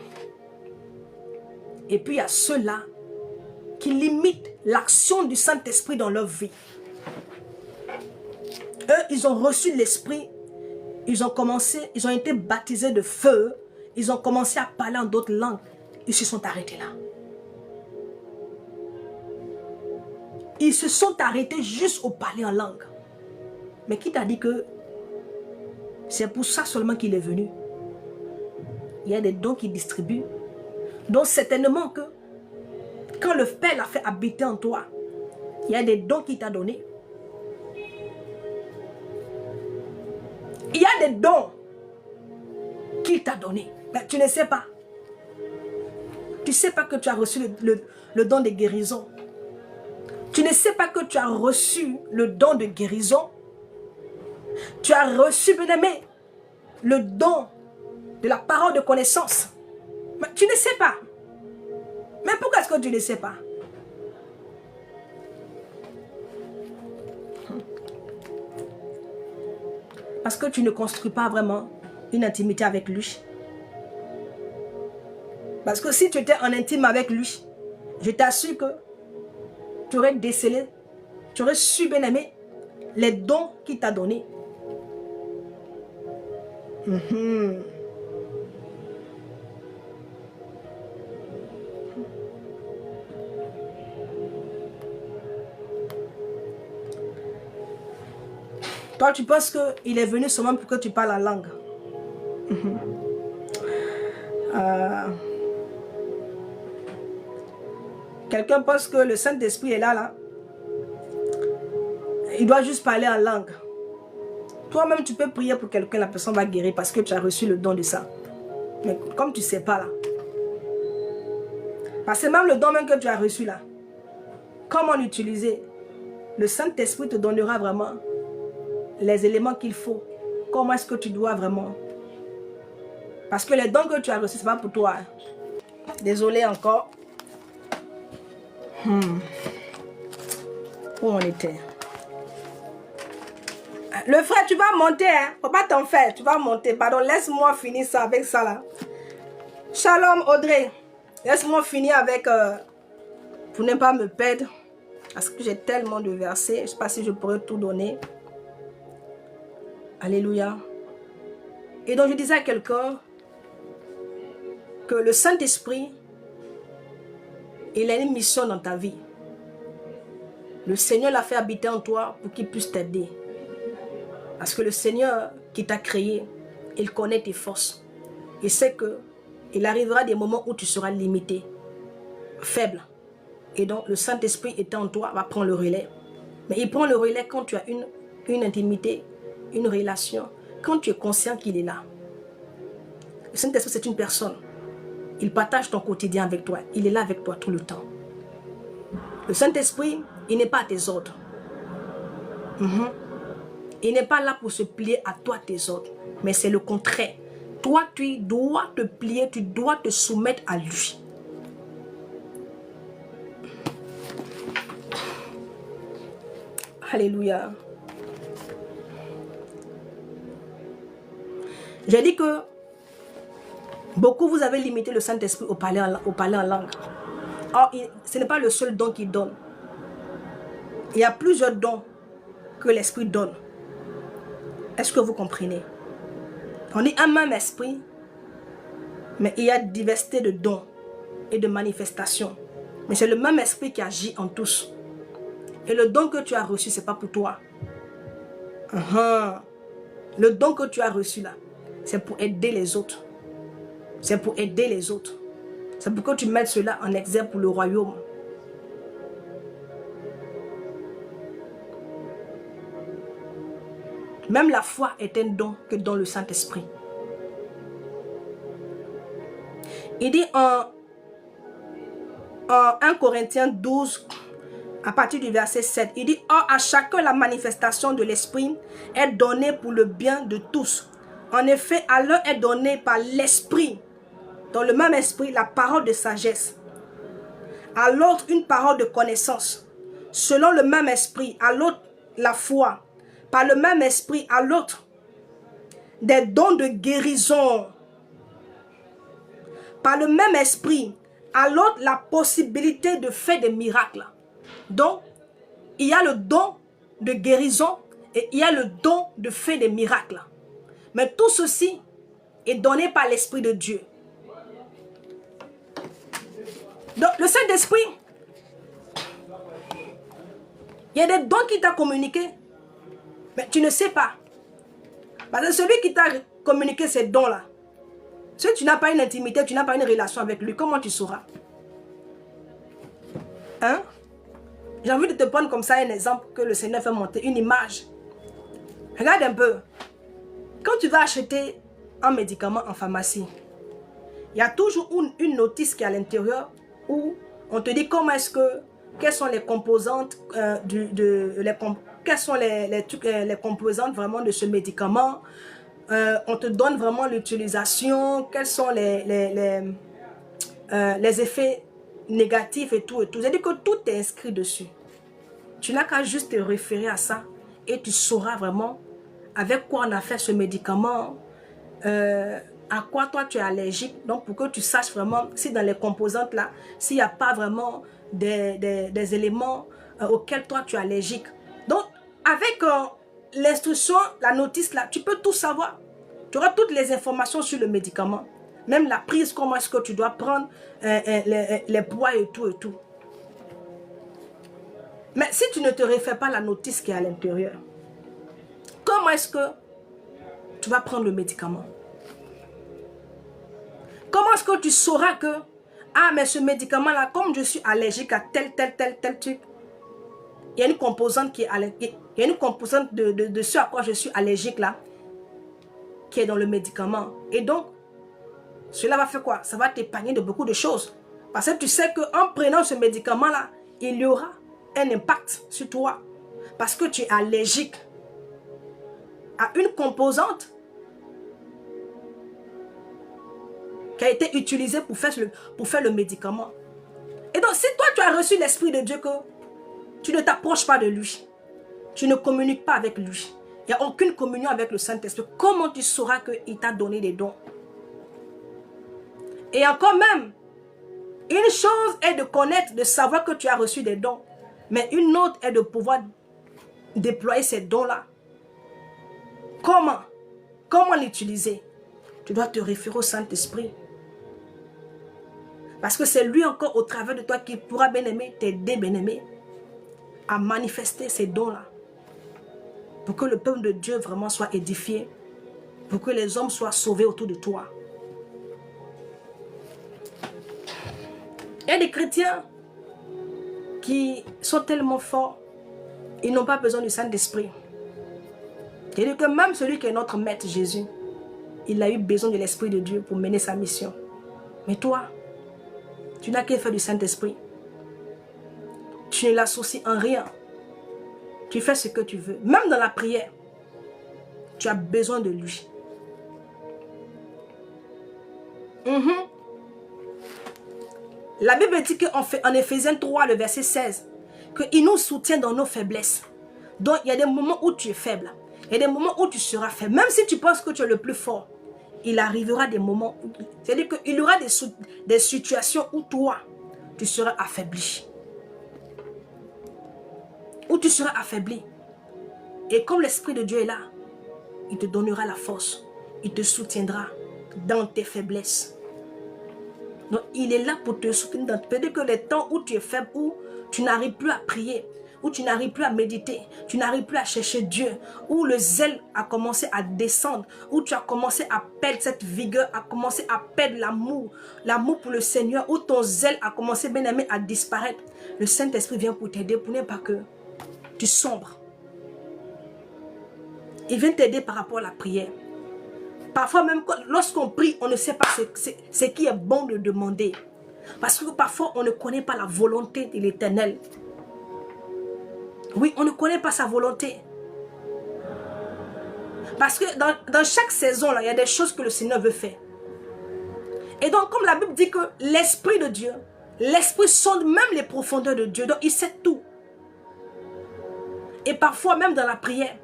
Et puis, il y a ceux-là qui limitent l'action du Saint-Esprit dans leur vie. Eux, ils ont reçu l'Esprit. Ils ont été baptisés de feu. Ils ont commencé à parler en d'autres langues. Ils se sont arrêtés là. Ils se sont arrêtés juste au parler en langue. Mais qui t'a dit que c'est pour ça seulement qu'il est venu? Il y a des dons qu'il distribue. Donc certainement que quand le Père l'a fait habiter en toi, il y a des dons qu'il t'a donnés. Il y a des dons qu'il t'a donnés. Mais tu ne sais pas. Tu ne sais pas que tu as reçu le don de guérison. Tu ne sais pas que tu as reçu le don de guérison. Tu as reçu, bien-aimé, le don de la parole de connaissance. Mais tu ne sais pas. Mais pourquoi est-ce que tu ne sais pas? Parce que tu ne construis pas vraiment une intimité avec lui. Parce que si tu étais en intime avec lui, je t'assure que tu aurais décelé, tu aurais su, bien aimé, les dons qu'il t'a donnés. Toi, tu penses qu'il est venu seulement pour que tu parles la langue. Quelqu'un pense que le Saint-Esprit est là. Il doit juste parler en langue. Toi-même, tu peux prier pour quelqu'un, la personne va guérir parce que tu as reçu le don de ça. Mais comme tu ne sais pas là. Parce que même le don même que tu as reçu là, comment l'utiliser? Le Saint-Esprit te donnera vraiment les éléments qu'il faut. Comment est-ce que tu dois vraiment? Parce que les dons que tu as reçus, ce n'est pas pour toi. Désolé encore. Où on était? Le frère, tu vas monter, hein? Faut pas t'en faire, tu vas monter. Pardon, laisse-moi finir ça avec ça là. Shalom Audrey. Laisse-moi finir avec... pour ne pas me perdre. Parce que j'ai tellement de versets. Je ne sais pas si je pourrais tout donner. Alléluia. Et donc je disais à quelqu'un que le Saint-Esprit, il a une mission dans ta vie. Le Seigneur l'a fait habiter en toi pour qu'il puisse t'aider. Parce que le Seigneur qui t'a créé, il connaît tes forces. Il sait qu'il arrivera des moments où tu seras limité, faible. Et donc le Saint-Esprit étant en toi va prendre le relais. Mais il prend le relais quand tu as une intimité, une relation, quand tu es conscient qu'il est là. Le Saint-Esprit, c'est une personne. Il partage ton quotidien avec toi. Il est là avec toi tout le temps. Le Saint-Esprit, il n'est pas à tes ordres. Il n'est pas là pour se plier à toi tes ordres. Mais c'est le contraire. Toi, tu dois te plier, tu dois te soumettre à lui. Alléluia. J'ai dit que Beaucoup, vous avez limité le Saint-Esprit au parler en langue. Or, ce n'est pas le seul don qu'il donne. Il y a plusieurs dons que l'Esprit donne. Est-ce que vous comprenez? On dit un même esprit, mais il y a diversité de dons et de manifestations. Mais c'est le même esprit qui agit en tous. Et le don que tu as reçu, ce n'est pas pour toi. Le don que tu as reçu là, c'est pour aider les autres. C'est pour aider les autres. C'est pour que tu mettes cela en exergue pour le royaume. Même la foi est un don que donne le Saint-Esprit. Il dit en 1 Corinthiens 12, à partir du verset 7, il dit « Or, à chacun la manifestation de l'Esprit est donnée pour le bien de tous. En effet, à l'un est donnée par l'Esprit, dans le même esprit, la parole de sagesse. À l'autre, une parole de connaissance. Selon le même esprit, à l'autre, la foi. Par le même esprit, à l'autre, des dons de guérison. Par le même esprit, à l'autre, la possibilité de faire des miracles. » Donc, il y a le don de guérison et il y a le don de faire des miracles. Mais tout ceci est donné par l'Esprit de Dieu. Donc, le Saint-Esprit, il y a des dons qui t'a communiqué, mais tu ne sais pas. Parce que celui qui t'a communiqué ces dons-là, si tu n'as pas une intimité, tu n'as pas une relation avec lui, comment tu sauras? Hein? J'ai envie de te prendre comme ça un exemple que le Seigneur fait monter, une image. Regarde un peu. Quand tu vas acheter un médicament en pharmacie, il y a toujours une notice qui est à l'intérieur où on te dit comment est-ce que, quelles sont les composantes, quelles sont les composantes vraiment de ce médicament. On te donne vraiment l'utilisation, quels sont les effets négatifs et tout. C'est-à-dire que tout est inscrit dessus. Tu n'as qu'à juste te référer à ça et tu sauras vraiment avec quoi on a fait ce médicament, à quoi toi tu es allergique. Donc pour que tu saches vraiment si dans les composantes là, s'il n'y a pas vraiment des éléments auxquels toi tu es allergique. Donc avec l'instruction, la notice là, tu peux tout savoir. Tu auras toutes les informations sur le médicament. Même la prise, comment est-ce que tu dois prendre les poids et tout et tout. Mais si tu ne te réfères pas à la notice qui est à l'intérieur, comment est-ce que tu vas prendre le médicament? Comment est-ce que tu sauras que, ah mais ce médicament-là, comme je suis allergique à tel truc, il y a une composante qui est allergique, il y a une composante de ce à quoi je suis allergique là, qui est dans le médicament. Et donc, cela va faire quoi? Ça va t'épargner de beaucoup de choses. Parce que tu sais qu'en prenant ce médicament-là, il y aura un impact sur toi. Parce que tu es allergique à une composante qui a été utilisée pour faire le médicament. Et donc, si toi, tu as reçu l'Esprit de Dieu que tu ne t'approches pas de lui, tu ne communiques pas avec lui, il n'y a aucune communion avec le Saint-Esprit, comment tu sauras qu'il t'a donné des dons? Et encore même, une chose est de connaître, de savoir que tu as reçu des dons, mais une autre est de pouvoir déployer ces dons-là. Comment? Comment l'utiliser? Tu dois te référer au Saint-Esprit. Parce que c'est lui encore au travers de toi qui pourra, bien-aimé, t'aider, bien-aimé, à manifester ces dons-là. Pour que le peuple de Dieu vraiment soit édifié. Pour que les hommes soient sauvés autour de toi. Il y a des chrétiens qui sont tellement forts, ils n'ont pas besoin du Saint-Esprit. C'est-à-dire que même celui qui est notre maître Jésus, il a eu besoin de l'Esprit de Dieu pour mener sa mission. Mais toi, tu n'as qu'à faire du Saint-Esprit. Tu ne l'associes en rien. Tu fais ce que tu veux. Même dans la prière, tu as besoin de lui. La Bible dit en Éphésiens 3, le verset 16, qu'il nous soutient dans nos faiblesses. Donc, il y a des moments où tu es faible. Il y a des moments où tu seras faible. Même si tu penses que tu es le plus fort, il arrivera des moments, c'est-à-dire qu'il y aura des situations où toi, tu seras affaibli. Où tu seras affaibli. Et comme l'Esprit de Dieu est là, il te donnera la force. Il te soutiendra dans tes faiblesses. Donc, il est là pour te soutenir. Peut-être que les temps où tu es faible, où tu n'arrives plus à prier, où tu n'arrives plus à méditer, tu n'arrives plus à chercher Dieu, où le zèle a commencé à descendre, où tu as commencé à perdre cette vigueur, à commencer à perdre l'amour pour le Seigneur, où ton zèle a commencé, bien aimé, à disparaître. Le Saint-Esprit vient pour t'aider, pour ne pas que tu sombres. Il vient t'aider par rapport à la prière. Parfois même, lorsqu'on prie, on ne sait pas ce qui est bon de demander. Parce que parfois, on ne connaît pas la volonté de l'Éternel. Oui, on ne connaît pas sa volonté. Parce que dans chaque saison, là, il y a des choses que le Seigneur veut faire. Et donc, comme la Bible dit que l'Esprit de Dieu, l'Esprit sonde même les profondeurs de Dieu. Donc, il sait tout. Et parfois, même dans la prière,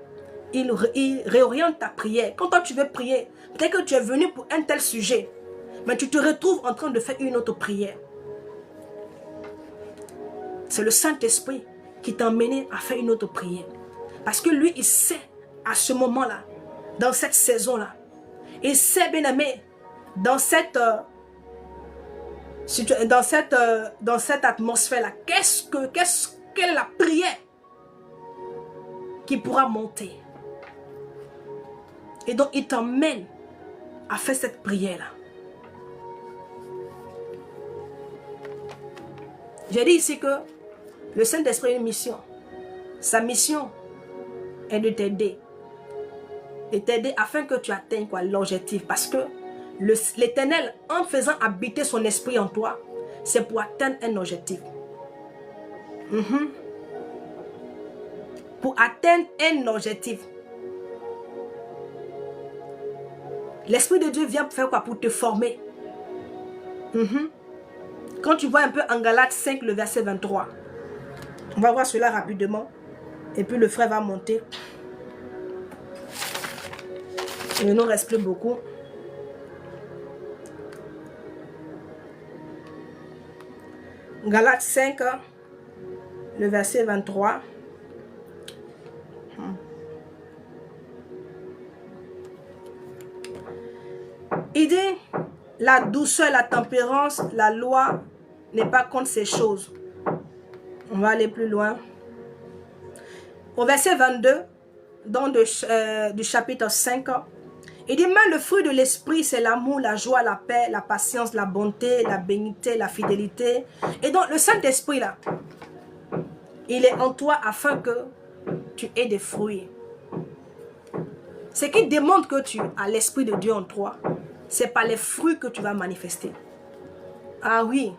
il réoriente ta prière. Quand toi, tu veux prier, peut-être que tu es venu pour un tel sujet, mais tu te retrouves en train de faire une autre prière. C'est le Saint-Esprit qui t'a emmené à faire une autre prière. Parce que lui, il sait, à ce moment-là, dans cette saison-là, il sait, bien aimé, dans cette atmosphère-là, quelle est la prière qui pourra monter. Et donc, il t'emmène à faire cette prière-là. J'ai dit ici que le Saint-Esprit a une mission. Sa mission est de t'aider. De t'aider afin que tu atteignes l'objectif. Parce que l'Éternel, en faisant habiter son esprit en toi, c'est pour atteindre un objectif. Pour atteindre un objectif. L'Esprit de Dieu vient faire quoi? Pour te former. Quand tu vois un peu en Galates 5, le verset 23. On va voir cela rapidement. Et puis le frère va monter. Il ne nous reste plus beaucoup. Galates 5, le verset 23. Il dit, la douceur, la tempérance, la loi n'est pas contre ces choses. On va aller plus loin. Au verset 22, du chapitre 5, il dit, mais le fruit de l'esprit, c'est l'amour, la joie, la paix, la patience, la bonté, la bénignité, la fidélité. Et donc, le Saint-Esprit, là, il est en toi afin que tu aies des fruits. Ce qui démontre que tu as l'Esprit de Dieu en toi, c'est pas les fruits que tu vas manifester. Ah oui.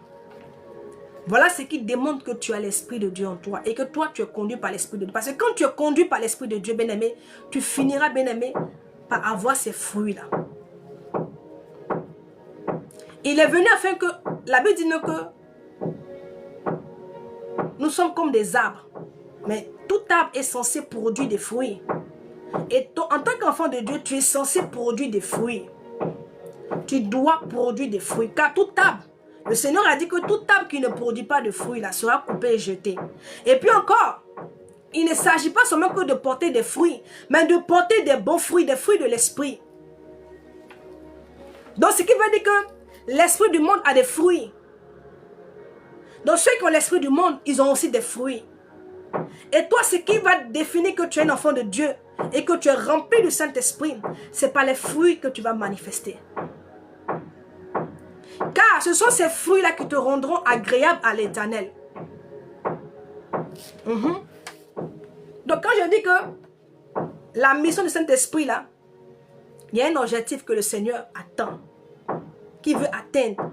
Voilà ce qui démontre que tu as l'Esprit de Dieu en toi et que toi, tu es conduit par l'Esprit de Dieu. Parce que quand tu es conduit par l'Esprit de Dieu, bien-aimé, tu finiras, bien-aimé, par avoir ces fruits-là. Il est venu afin que, la Bible dit que nous sommes comme des arbres. Mais tout arbre est censé produire des fruits. Et toi, en tant qu'enfant de Dieu, tu es censé produire des fruits. Tu dois produire des fruits. Car tout arbre, le Seigneur a dit que tout arbre qui ne produit pas de fruits là, sera coupé et jeté. Et puis encore, il ne s'agit pas seulement que de porter des fruits, mais de porter des bons fruits, des fruits de l'esprit. Donc ce qui veut dire que l'esprit du monde a des fruits. Donc ceux qui ont l'esprit du monde, ils ont aussi des fruits. Et toi, ce qui va définir que tu es un enfant de Dieu et que tu es rempli du Saint-Esprit, ce n'est pas les fruits que tu vas manifester. Car ce sont ces fruits-là qui te rendront agréable à l'Éternel. Donc quand je dis que la mission du Saint-Esprit là, il y a un objectif que le Seigneur attend, qu'il veut atteindre.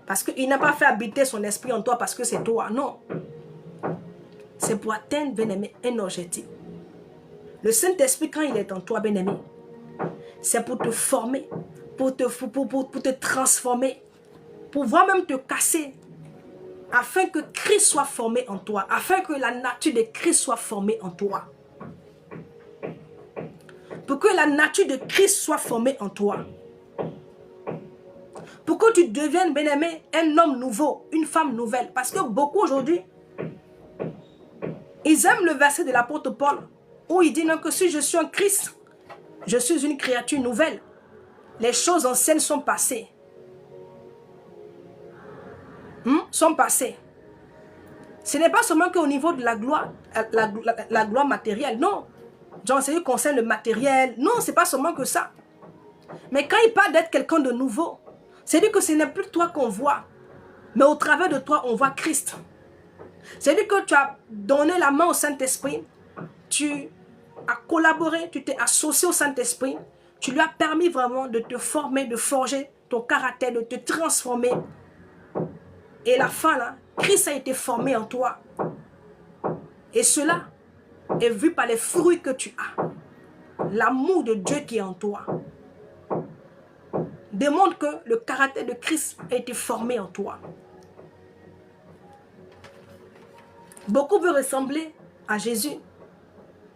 Parce qu'il n'a pas fait habiter son esprit en toi parce que c'est toi, non. C'est pour atteindre, bien-aimé, un objectif. Le Saint-Esprit, quand il est en toi, bien-aimé, c'est pour te former, pour te transformer, pour voir même te casser, afin que Christ soit formé en toi, afin que la nature de Christ soit formée en toi. Pour que la nature de Christ soit formée en toi. Pour que tu deviennes, bien-aimé, un homme nouveau, une femme nouvelle. Parce que beaucoup aujourd'hui, ils aiment le verset de l'apôtre Paul, où il dit non, que si je suis en Christ, je suis une créature nouvelle. Les choses anciennes sont passées. Sont passées. Ce n'est pas seulement qu'au niveau de la gloire, la gloire matérielle, non. Genre, c'est concerne le matériel. Non, c'est pas seulement que ça. Mais quand il parle d'être quelqu'un de nouveau, c'est-à-dire que ce n'est plus toi qu'on voit, mais au travers de toi, on voit Christ. C'est-à-dire que tu as donné la main au Saint-Esprit, tu as collaboré, tu t'es associé au Saint-Esprit, tu lui as permis vraiment de te former, de forger ton caractère, de te transformer. Et la fin, là, Christ a été formé en toi. Et cela est vu par les fruits que tu as. L'amour de Dieu qui est en toi démontre que le caractère de Christ a été formé en toi. Beaucoup veulent ressembler à Jésus.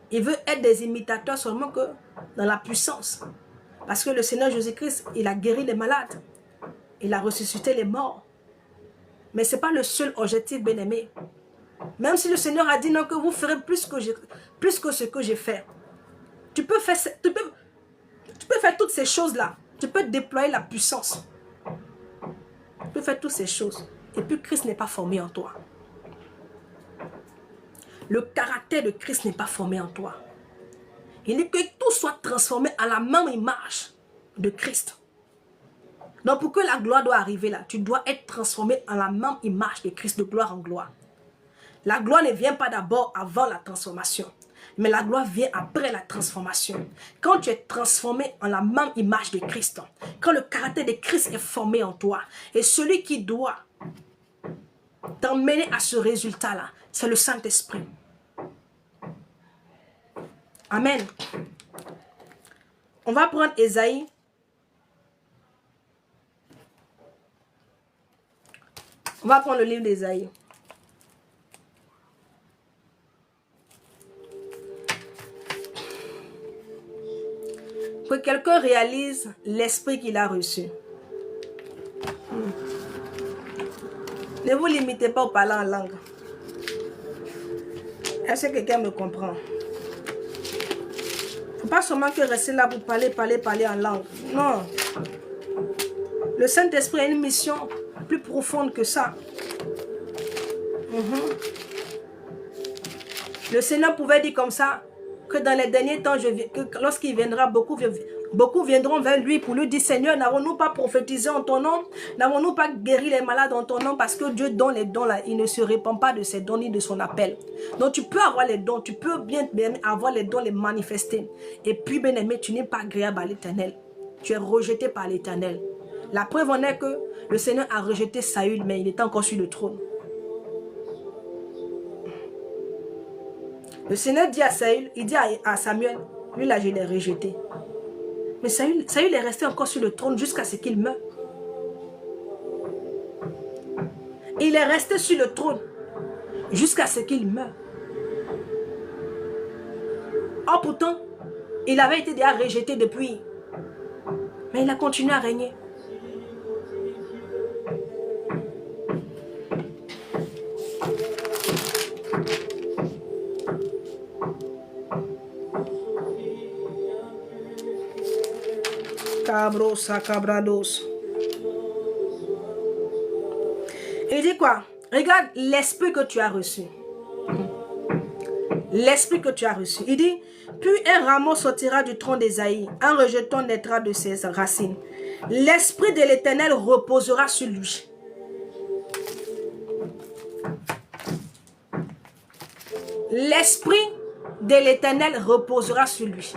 Ils veulent être des imitateurs seulement que dans la puissance. Parce que le Seigneur Jésus-Christ, il a guéri les malades. Il a ressuscité les morts. Mais ce n'est pas le seul objectif, bien-aimé. Même si le Seigneur a dit non, que vous ferez plus que ce que j'ai fait. Tu peux faire toutes ces choses-là. Tu peux déployer la puissance. Tu peux faire toutes ces choses. Et puis Christ n'est pas formé en toi. Le caractère de Christ n'est pas formé en toi. Il dit que tout soit transformé à la même image de Christ. Donc pour que la gloire doit arriver là, tu dois être transformé en la même image de Christ, de gloire en gloire. La gloire ne vient pas d'abord avant la transformation, mais la gloire vient après la transformation. Quand tu es transformé en la même image de Christ, quand le caractère de Christ est formé en toi, et celui qui doit t'emmener à ce résultat-là, c'est le Saint-Esprit. Amen. On va prendre Ésaïe. On va prendre le livre d'Ésaïe. Que quelqu'un réalise l'esprit qu'il a reçu. Ne vous limitez pas au parler en langue. Est-ce que quelqu'un me comprend? Il ne faut pas seulement que rester là pour parler en langue. Non. Le Saint-Esprit a une mission plus profonde que ça. Le Seigneur pouvait dire comme ça, que dans les derniers temps, lorsqu'il viendra, beaucoup viendront vers lui pour lui dire, Seigneur, n'avons-nous pas prophétisé en ton nom? N'avons-nous pas guéri les malades en ton nom? Parce que Dieu donne les dons là, il ne se répand pas de ses dons ni de son appel. Donc tu peux avoir les dons, tu peux bien avoir les dons, les manifester. Et puis, bien aimé, tu n'es pas agréable à l'Éternel. Tu es rejeté par l'Éternel. La preuve en est que le Seigneur a rejeté Saül, mais il était encore sur le trône. Le Seigneur dit à Saül, il dit à Samuel, lui là je l'ai rejeté. Mais Saül est resté encore sur le trône jusqu'à ce qu'il meure. Il est resté sur le trône jusqu'à ce qu'il meure. Or pourtant, il avait été déjà rejeté depuis. Mais il a continué à régner. Il dit quoi? Regarde l'esprit que tu as reçu. L'esprit que tu as reçu. Il dit, puis un rameau sortira du tronc d'Ésaïe, un rejeton naîtra de ses racines. L'esprit de l'Éternel reposera sur lui. L'esprit de l'Éternel reposera sur lui.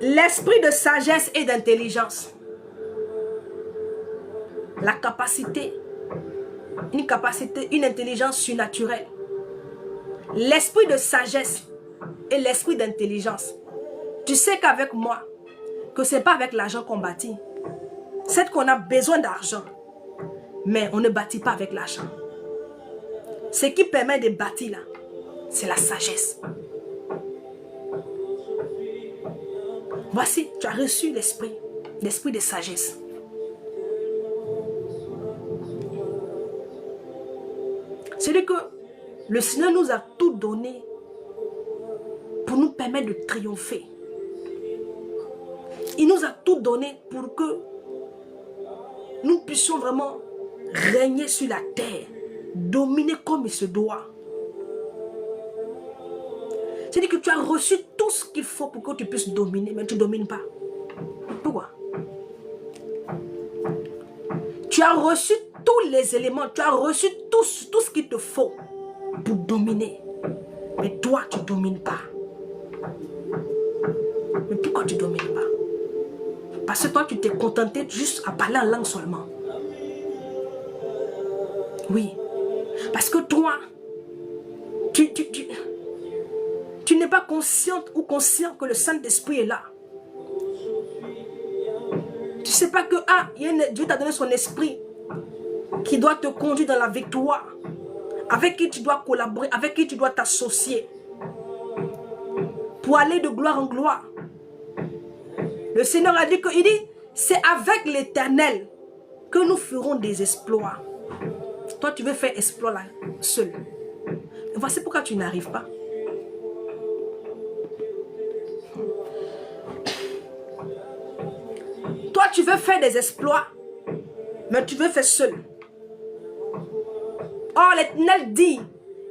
L'esprit de sagesse et d'intelligence. La capacité, une intelligence surnaturelle. L'esprit de sagesse et l'esprit d'intelligence. Tu sais qu'avec moi, que ce n'est pas avec l'argent qu'on bâtit. C'est qu'on a besoin d'argent, mais on ne bâtit pas avec l'argent. Ce qui permet de bâtir là, c'est la sagesse. Voici, tu as reçu l'esprit de sagesse. C'est-à-dire que le Seigneur nous a tout donné pour nous permettre de triompher. Il nous a tout donné pour que nous puissions vraiment régner sur la terre, dominer comme il se doit. C'est-à-dire que tu as reçu tout ce qu'il faut pour que tu puisses dominer, mais tu ne domines pas. Pourquoi? Tu as reçu tous les éléments, tu as reçu tout ce qu'il te faut pour dominer. Mais toi, tu ne domines pas. Mais pourquoi tu ne domines pas? Parce que toi, tu t'es contenté juste à parler en langue seulement. Oui. Parce que toi, tu n'es pas consciente ou conscient que le Saint-Esprit est là. Tu ne sais pas que Dieu t'a donné son esprit qui doit te conduire dans la victoire, avec qui tu dois collaborer, avec qui tu dois t'associer pour aller de gloire en gloire. Le Seigneur a dit que, c'est avec l'Éternel que nous ferons des exploits. Toi, tu veux faire exploit là, seul. Et voici pourquoi tu n'arrives pas. Toi, tu veux faire des exploits, mais tu veux faire seul. Or, l'Éternel dit,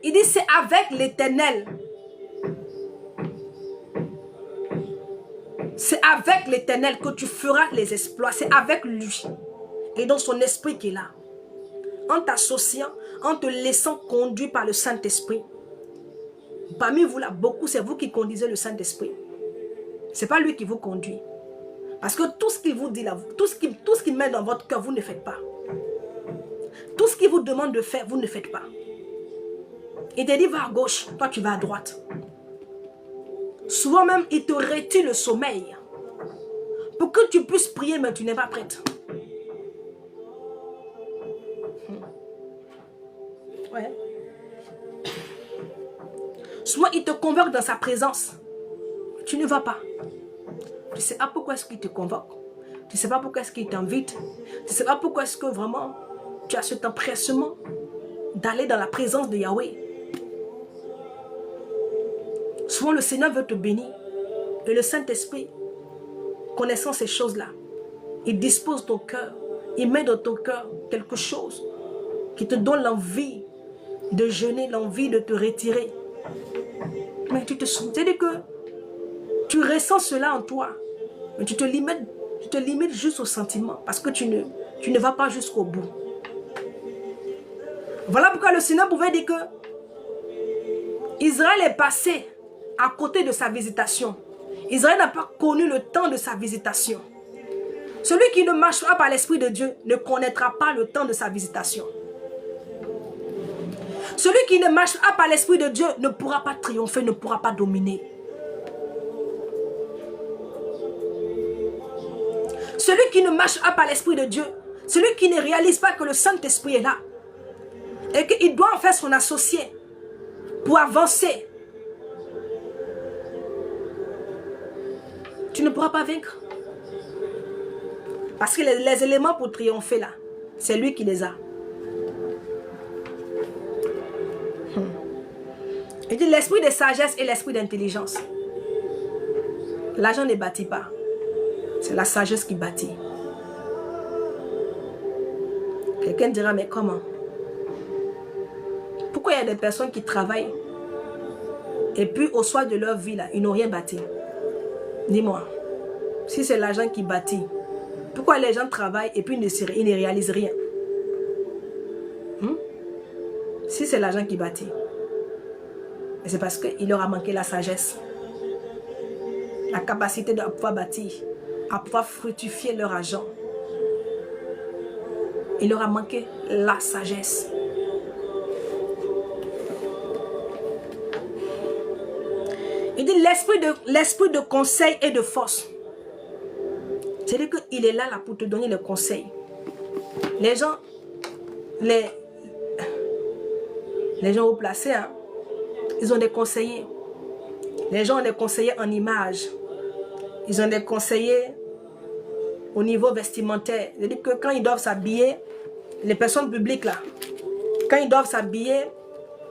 il dit, c'est avec l'Éternel. C'est avec l'Éternel que tu feras les exploits. C'est avec lui. Et dans son esprit qui est là. En t'associant, en te laissant conduire par le Saint-Esprit. Parmi vous là, beaucoup, c'est vous qui conduisez le Saint-Esprit. Ce n'est pas lui qui vous conduit. Parce que tout ce qu'il vous dit là, tout ce qu'il met dans votre cœur, vous ne faites pas. Tout ce qu'il vous demande de faire, vous ne faites pas. Il te dit, va à gauche, toi tu vas à droite. Souvent même, il te retire le sommeil. Pour que tu puisses prier, mais tu n'es pas prête. Ouais. Soit il te convoque dans sa présence. Tu ne vas pas. Tu ne sais pas pourquoi est-ce qu'il te convoque. Tu ne sais pas pourquoi est-ce qu'il t'invite. Tu ne sais pas pourquoi est-ce que vraiment tu as cet empressement d'aller dans la présence de Yahweh. Souvent le Seigneur veut te bénir. Et le Saint-Esprit, connaissant ces choses-là, il dispose ton cœur. Il met dans ton cœur quelque chose qui te donne l'envie de jeûner, l'envie de te retirer. Mais tu te sens, c'est-à-dire que tu ressens cela en toi, mais tu te limites juste au sentiment parce que tu ne vas pas jusqu'au bout. Voilà pourquoi le Seigneur pouvait dire que Israël est passé à côté de sa visitation. Israël n'a pas connu le temps de sa visitation. Celui qui ne marche pas par l'Esprit de Dieu ne connaîtra pas le temps de sa visitation. Celui qui ne marche pas par l'Esprit de Dieu ne pourra pas triompher, ne pourra pas dominer. Celui qui ne marche pas par l'Esprit de Dieu, celui qui ne réalise pas que le Saint-Esprit est là et qu'il doit en faire son associé pour avancer, tu ne pourras pas vaincre. Parce que les éléments pour triompher là, c'est lui qui les a. Il dit l'esprit de sagesse et l'esprit d'intelligence. L'argent ne bâtit pas. C'est la sagesse qui bâtit. Quelqu'un dira, mais comment? Pourquoi il y a des personnes qui travaillent et puis au soir de leur vie, là, ils n'ont rien bâti? Dis-moi, si c'est l'argent qui bâtit, pourquoi les gens travaillent et puis ils ne réalisent rien? Si c'est l'argent qui bâtit, c'est parce qu'il leur a manqué la sagesse, la capacité de pouvoir bâtir, à pouvoir fructifier leur argent. Il leur a manqué la sagesse. Il dit l'esprit de conseil et de force. C'est-à-dire qu'il est là pour te donner le conseil. Les gens haut placés, hein, ils ont des conseillers. Les gens ont des conseillers en images. Ils ont des conseillers au niveau vestimentaire. C'est-à-dire que quand ils doivent s'habiller, les personnes publiques là, quand ils doivent s'habiller,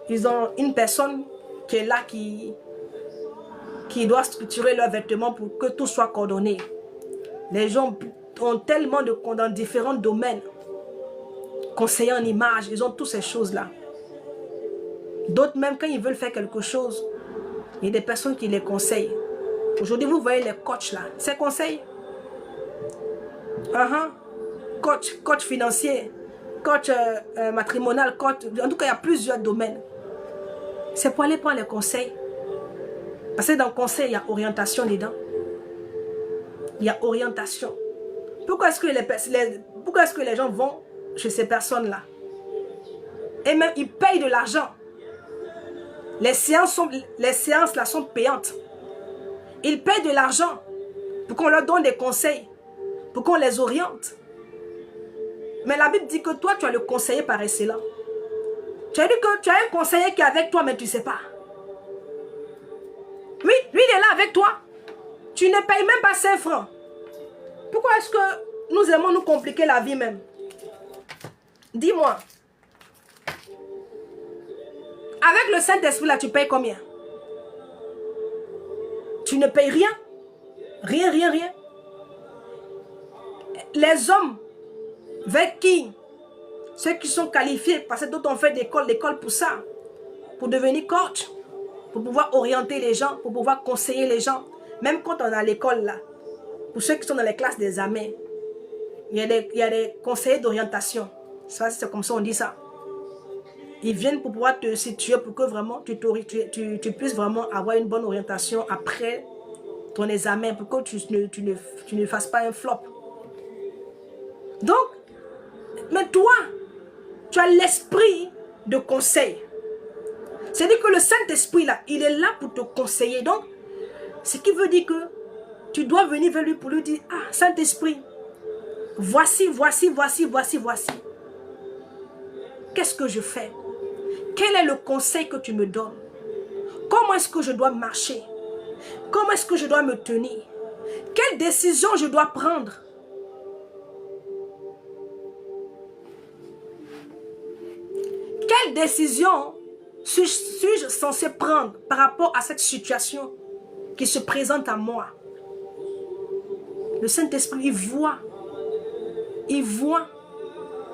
ils ont une personne qui est là, qui doit structurer leurs vêtements pour que tout soit coordonné. Les gens ont tellement dans différents domaines. Conseillers en image, ils ont toutes ces choses-là. D'autres même, quand ils veulent faire quelque chose, il y a des personnes qui les conseillent. Aujourd'hui, vous voyez les coachs là, ces conseils. Coach financier, coach matrimonial, coach, en tout cas, il y a plusieurs domaines. C'est pour aller prendre les conseils. Parce que dans le conseil, il y a orientation dedans. Il y a orientation. Pourquoi est-ce que les gens vont chez ces personnes-là? Et même, ils payent de l'argent. Les séances là sont payantes. Ils payent de l'argent pour qu'on leur donne des conseils, pour qu'on les oriente. Mais la Bible dit que toi, tu as le conseiller par excellence. Tu as dit que tu as un conseiller qui est avec toi, mais tu ne sais pas. Oui, lui, il est là avec toi. Tu ne payes même pas 5 francs. Pourquoi est-ce que nous aimons nous compliquer la vie même? Dis-moi. Avec le Saint-Esprit, là, tu payes combien? Tu ne payes rien. Rien. Les hommes avec qui, ceux qui sont qualifiés, parce que d'autres ont fait l'école pour ça, pour devenir coach, pour pouvoir orienter les gens, pour pouvoir conseiller les gens. Même quand on est à l'école là, pour ceux qui sont dans les classes d'examen, il y a des conseillers d'orientation. C'est comme ça on dit ça. Ils viennent pour pouvoir te situer, pour que vraiment tu puisses vraiment avoir une bonne orientation après ton examen, pour que tu ne fasses pas un flop. Donc, mais toi, tu as l'esprit de conseil. C'est-à-dire que le Saint-Esprit là, il est là pour te conseiller. Donc, ce qui veut dire que tu dois venir vers lui pour lui dire, ah, Saint-Esprit, voici. Qu'est-ce que je fais? Quel est le conseil que tu me donnes? Comment est-ce que je dois marcher? Comment est-ce que je dois me tenir? Quelle décision je dois prendre? Quelle décision suis-je censé prendre par rapport à cette situation qui se présente à moi? Le Saint-Esprit, il voit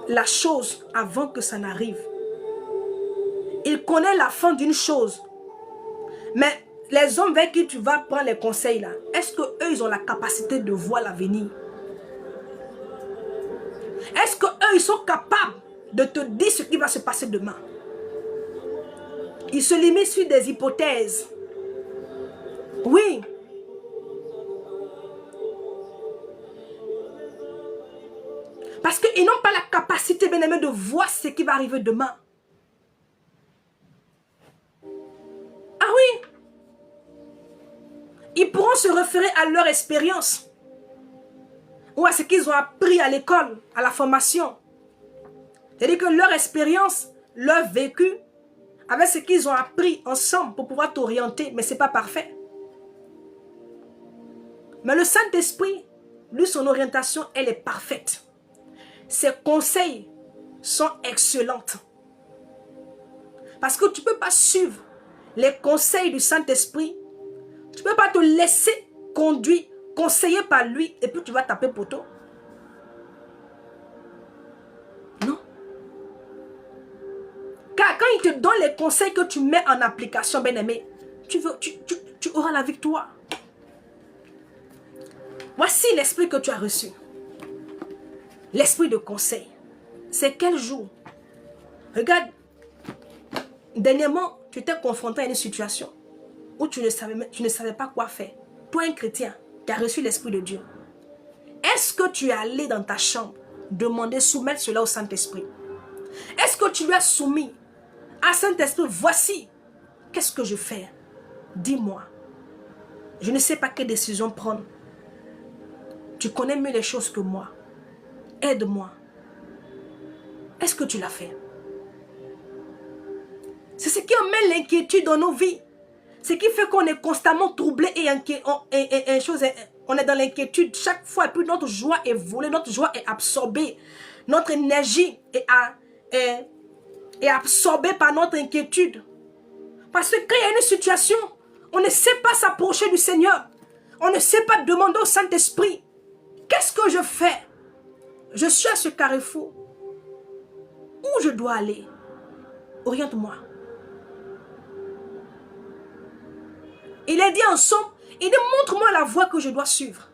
la chose avant que ça n'arrive. Il connaît la fin d'une chose. Mais les hommes avec qui tu vas prendre les conseils là, est-ce qu'eux, ils ont la capacité de voir l'avenir? Est-ce qu'eux, ils sont capables de te dire ce qui va se passer demain? Ils se limitent sur des hypothèses. Oui. Parce qu'ils n'ont pas la capacité, bien aimé, de voir ce qui va arriver demain. Ah oui. Ils pourront se référer à leur expérience. Ou à ce qu'ils ont appris à l'école, à la formation. C'est-à-dire que leur expérience, leur vécu, avec ce qu'ils ont appris ensemble pour pouvoir t'orienter, mais ce n'est pas parfait. Mais le Saint-Esprit, lui, son orientation, elle est parfaite. Ses conseils sont excellents. Parce que tu ne peux pas suivre les conseils du Saint-Esprit. Tu ne peux pas te laisser conduire, conseiller par lui, et puis tu vas taper poteau. Non. Car quand il te donne les conseils que tu mets en application, bien-aimé, tu auras la victoire. Voici l'esprit que tu as reçu. L'esprit de conseil. C'est quel jour? Regarde, dernièrement, tu t'es confronté à une situation où tu ne savais pas quoi faire. Toi, un chrétien, tu as reçu l'Esprit de Dieu. Est-ce que tu es allé dans ta chambre demander, soumettre cela au Saint-Esprit? Est-ce que tu lui as soumis à Saint-Esprit? Voici, qu'est-ce que je fais? Dis-moi. Je ne sais pas quelle décision prendre. Tu connais mieux les choses que moi. Aide-moi. Est-ce que tu l'as fait? C'est ce qui emmène l'inquiétude dans nos vies. Ce qui fait qu'on est constamment troublé et On est dans l'inquiétude chaque fois. Et puis notre joie est volée, notre joie est absorbée. Notre énergie est absorbée par notre inquiétude. Parce que quand il y a une situation, on ne sait pas s'approcher du Seigneur. On ne sait pas demander au Saint-Esprit. Qu'est-ce que je fais? Je suis à ce carrefour. Où je dois aller? Oriente-moi. Il est dit en somme, il dit montre-moi la voie que je dois suivre.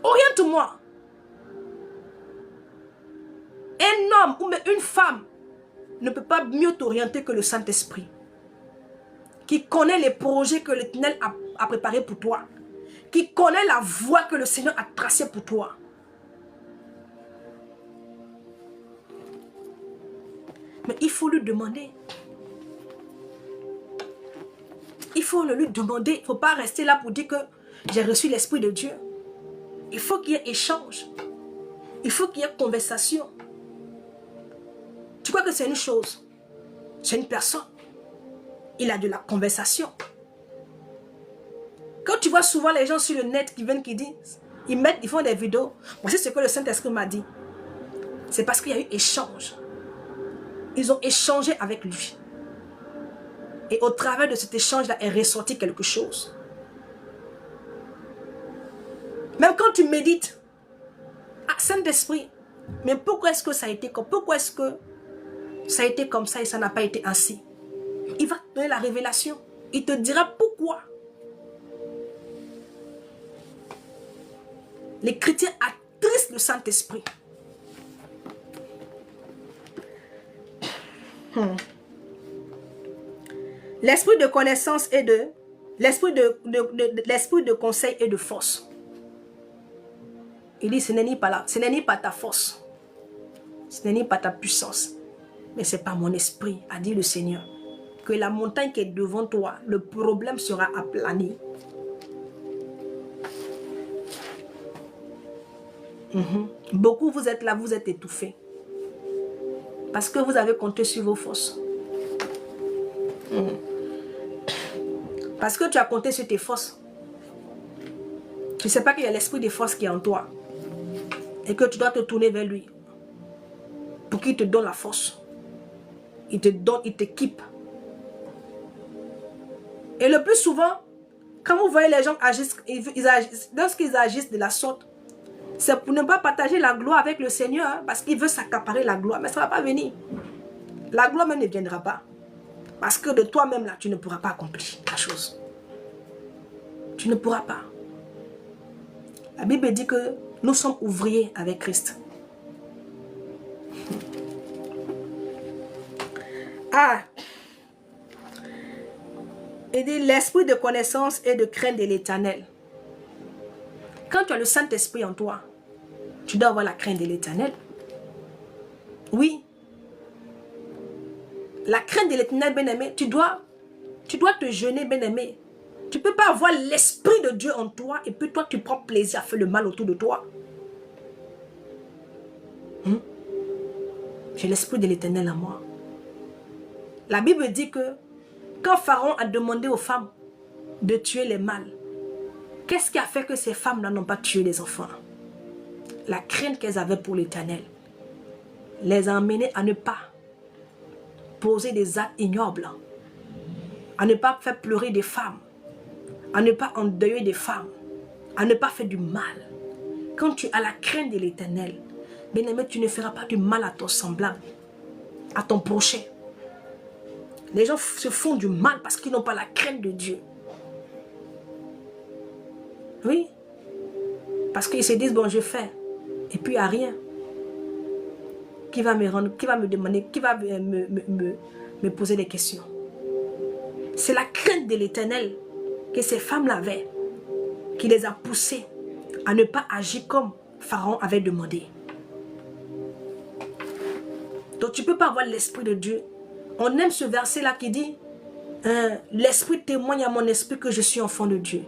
Oriente-moi. Un homme ou une femme ne peut pas mieux t'orienter que le Saint-Esprit, qui connaît les projets que l'Éternel a préparés pour toi, qui connaît la voie que le Seigneur a tracée pour toi. Mais il faut lui demander. Il faut le lui demander. Il ne faut pas rester là pour dire que j'ai reçu l'Esprit de Dieu. Il faut qu'il y ait échange. Il faut qu'il y ait conversation. Tu crois que c'est une chose? C'est une personne. Il a de la conversation. Quand tu vois souvent les gens sur le net qui viennent, qui disent, ils font des vidéos. Voici ce que le Saint-Esprit m'a dit. C'est parce qu'il y a eu échange. Ils ont échangé avec lui. Et au travers de cet échange-là est ressorti quelque chose. Même quand tu médites, ah, Saint-Esprit, mais pourquoi est-ce que ça a été comme, pourquoi est-ce que ça a été comme ça et ça n'a pas été ainsi? Il va te donner la révélation. Il te dira pourquoi. Les chrétiens attristent le Saint-Esprit. L'esprit de connaissance et de... L'esprit de conseil et de force. Il dit, ce n'est ni pas ta force. Ce n'est ni pas ta puissance. Mais c'est par mon esprit, a dit le Seigneur, que la montagne qui est devant toi, le problème sera aplani. Beaucoup, vous êtes là, vous êtes étouffés. Parce que vous avez compté sur vos forces. Parce que tu as compté sur tes forces. Tu ne sais pas qu'il y a l'esprit des forces qui est en toi. Et que tu dois te tourner vers lui. Pour qu'il te donne la force. Il te donne, il t'équipe. Et le plus souvent, quand vous voyez les gens agissent, lorsqu'ils agissent de la sorte, c'est pour ne pas partager la gloire avec le Seigneur, hein, parce qu'il veut s'accaparer la gloire. Mais ça ne va pas venir. La gloire même ne viendra pas. Parce que de toi-même, là, tu ne pourras pas accomplir la chose. Tu ne pourras pas. La Bible dit que nous sommes ouvriers avec Christ. Ah! Il dit l'esprit de connaissance et de crainte de l'Éternel. Quand tu as le Saint-Esprit en toi, tu dois avoir la crainte de l'Éternel. Oui. La crainte de l'Éternel, bien-aimé, tu dois te jeûner, bien-aimé. Tu ne peux pas avoir l'Esprit de Dieu en toi et puis toi, tu prends plaisir à faire le mal autour de toi. J'ai l'Esprit de l'Éternel en moi. La Bible dit que quand Pharaon a demandé aux femmes de tuer les mâles, qu'est-ce qui a fait que ces femmes-là n'ont pas tué les enfants? La crainte qu'elles avaient pour l'Éternel les a amenées à ne pas poser des actes ignobles, à ne pas faire pleurer des femmes, à ne pas endeuiller des femmes, à ne pas faire du mal. Quand tu as la crainte de l'Éternel, bien-aimé, tu ne feras pas du mal à ton semblable, à ton prochain. Les gens se font du mal parce qu'ils n'ont pas la crainte de Dieu. Oui. Parce qu'ils se disent, bon, je fais. Et puis, il n'y a rien. Qui va me rendre, qui va me demander, qui va me poser des questions. C'est la crainte de l'Éternel que ces femmes-là avaient, qui les a poussées à ne pas agir comme Pharaon avait demandé. Donc, tu ne peux pas avoir l'Esprit de Dieu. On aime ce verset-là qui dit, l'Esprit témoigne à mon esprit que je suis enfant de Dieu.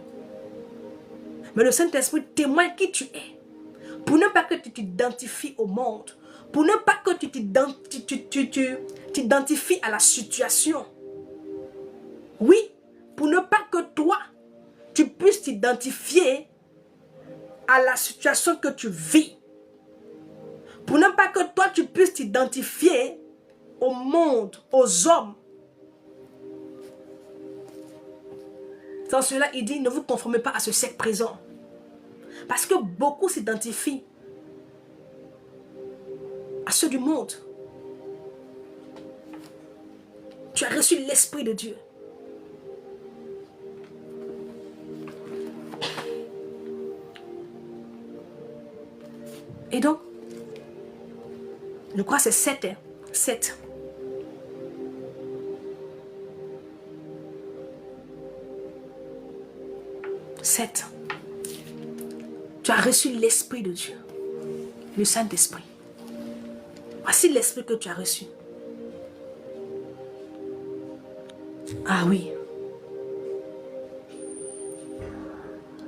Mais le Saint-Esprit témoigne qui tu es. Pour ne pas que tu t'identifies au monde. Pour ne pas que tu t'identifies à la situation. Oui, pour ne pas que toi, tu puisses t'identifier à la situation que tu vis. Pour ne pas que toi, tu puisses t'identifier au monde, aux hommes. Sans cela, il dit, ne vous conformez pas à ce siècle présent. Parce que beaucoup s'identifient à ceux du monde. Tu as reçu l'Esprit de Dieu. Et donc, je crois que c'est 7. 7. Tu as reçu l'Esprit de Dieu. Le Saint-Esprit. Voici l'Esprit que tu as reçu. Ah oui.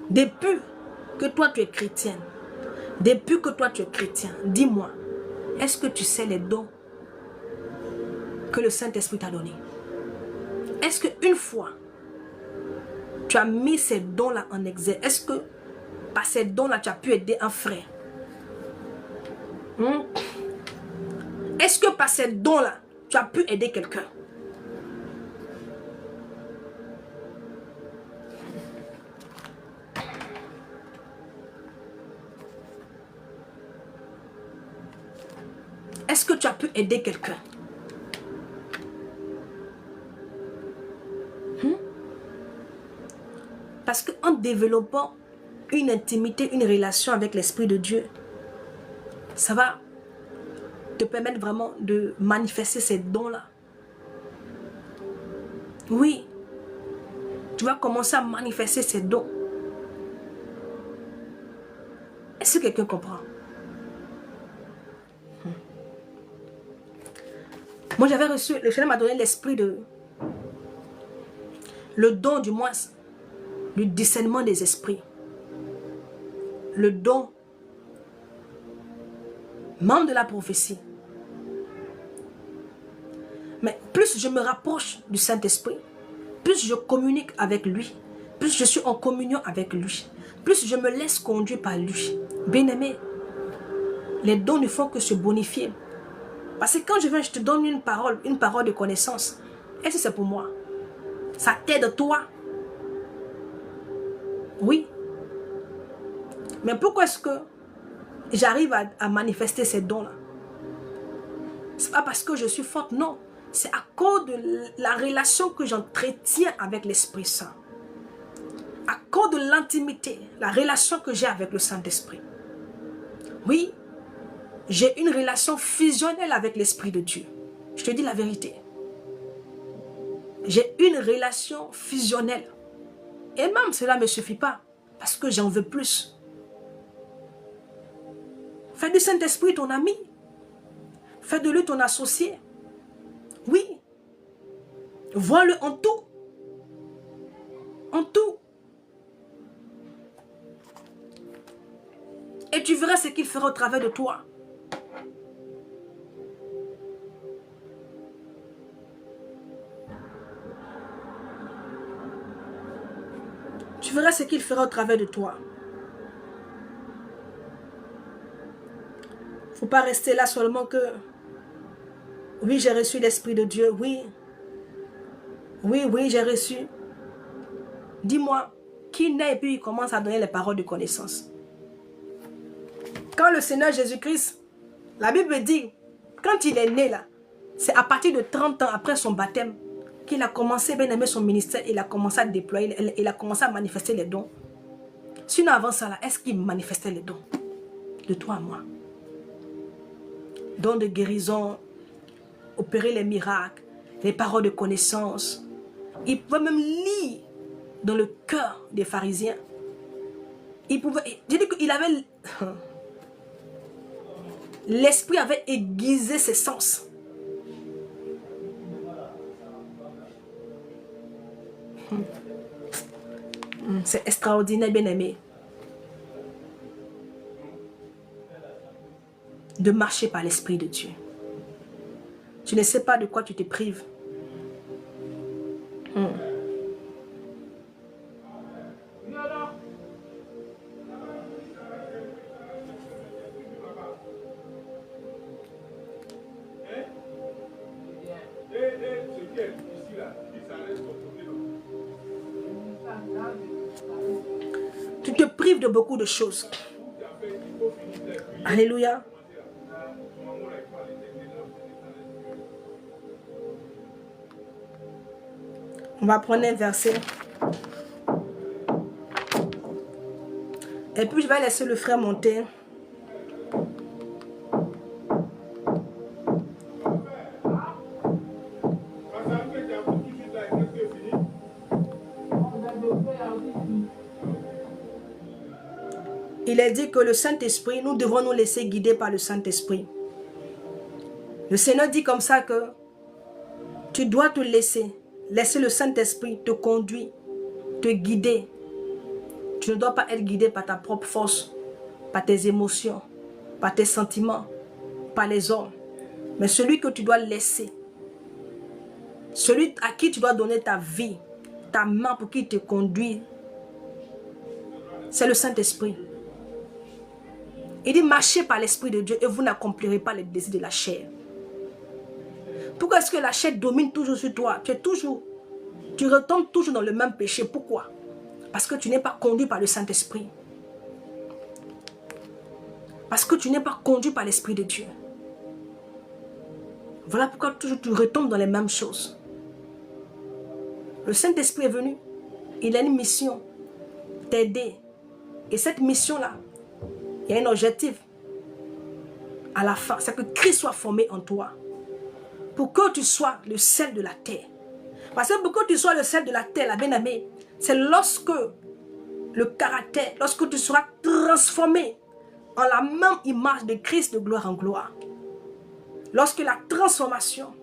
Depuis que toi tu es chrétienne, depuis que toi tu es chrétien, dis-moi, est-ce que tu sais les dons que le Saint-Esprit t'a donnés? Est-ce qu'une fois, tu as mis ces dons-là en exergue? Est-ce que par ces dons-là, tu as pu aider un frère? Est-ce que par ces dons-là, tu as pu aider quelqu'un? Est-ce que tu as pu aider quelqu'un? Parce qu'en développant une intimité, une relation avec l'Esprit de Dieu, ça va te permettre vraiment de manifester ces dons-là. Oui, tu vas commencer à manifester ces dons. Est-ce que quelqu'un comprend? Moi, j'avais reçu, le Seigneur m'a donné l'esprit de... Le don du moins, du discernement des esprits. Le don, membre de la prophétie. Mais plus je me rapproche du Saint-Esprit, plus je communique avec lui, plus je suis en communion avec lui, plus je me laisse conduire par lui. Bien-aimé, les dons ne font que se bonifier. Parce que quand je viens, je te donne une parole de connaissance. Est-ce que c'est pour moi? Ça t'aide toi? Oui. Mais pourquoi est-ce que j'arrive à manifester ces dons-là? C'est pas parce que je suis forte, non. C'est à cause de la relation que j'entretiens avec l'Esprit Saint. À cause de l'intimité, la relation que j'ai avec le Saint-Esprit. Oui, j'ai une relation fusionnelle avec l'Esprit de Dieu. Je te dis la vérité. J'ai une relation fusionnelle. Et même cela ne me suffit pas. Parce que j'en veux plus. Fais du Saint-Esprit ton ami. Fais de lui ton associé. Oui. Vois-le en tout. En tout. Et tu verras ce qu'il fera au travers de toi. Tu verras ce qu'il fera au travers de toi. Il ne faut pas rester là seulement que... Oui, j'ai reçu l'Esprit de Dieu. Oui. Oui, oui, j'ai reçu. Dis-moi, qui naît et puis il commence à donner les paroles de connaissance. Quand le Seigneur Jésus-Christ, la Bible dit, quand il est né là, c'est à partir de 30 ans après son baptême qu'il a commencé bien aimer son ministère, il a commencé à déployer, il a commencé à manifester les dons. Sinon avant ça là, est-ce qu'il manifestait les dons? De toi à moi. Dons de guérison, opérer les miracles, les paroles de connaissance. Il pouvait même lire dans le cœur des pharisiens. Il pouvait, je dis qu'il avait... L'esprit avait aiguisé ses sens. C'est extraordinaire, bien-aimé. De marcher par l'Esprit de Dieu. Tu ne sais pas de quoi tu te prives. prive de beaucoup de choses. Alléluia. On va prendre un verset. Et puis je vais laisser le frère monter. Il est dit que le Saint-Esprit, nous devons nous laisser guider par le Saint-Esprit. Le Seigneur dit comme ça que tu dois te laisser le Saint-Esprit te conduire, te guider. Tu ne dois pas être guidé par ta propre force, par tes émotions, par tes sentiments, par les hommes. Mais celui que tu dois laisser, celui à qui tu dois donner ta vie, ta main pour qu'il te conduise, c'est le Saint-Esprit. Il dit, marchez par l'Esprit de Dieu et vous n'accomplirez pas les désirs de la chair. Pourquoi est-ce que la chair domine toujours sur toi? Tu retombes toujours dans le même péché. Pourquoi? Parce que tu n'es pas conduit par le Saint-Esprit. Parce que tu n'es pas conduit par l'Esprit de Dieu. Voilà pourquoi toujours tu retombes dans les mêmes choses. Le Saint-Esprit est venu. Il a une mission. T'aider. Et cette mission-là, il y a un objectif. À la fin, c'est que Christ soit formé en toi. Pour que tu sois le sel de la terre. Parce que pour que tu sois le sel de la terre, la bien-aimée, c'est lorsque le caractère, lorsque tu seras transformé en la même image de Christ de gloire en gloire. Lorsque la transformation,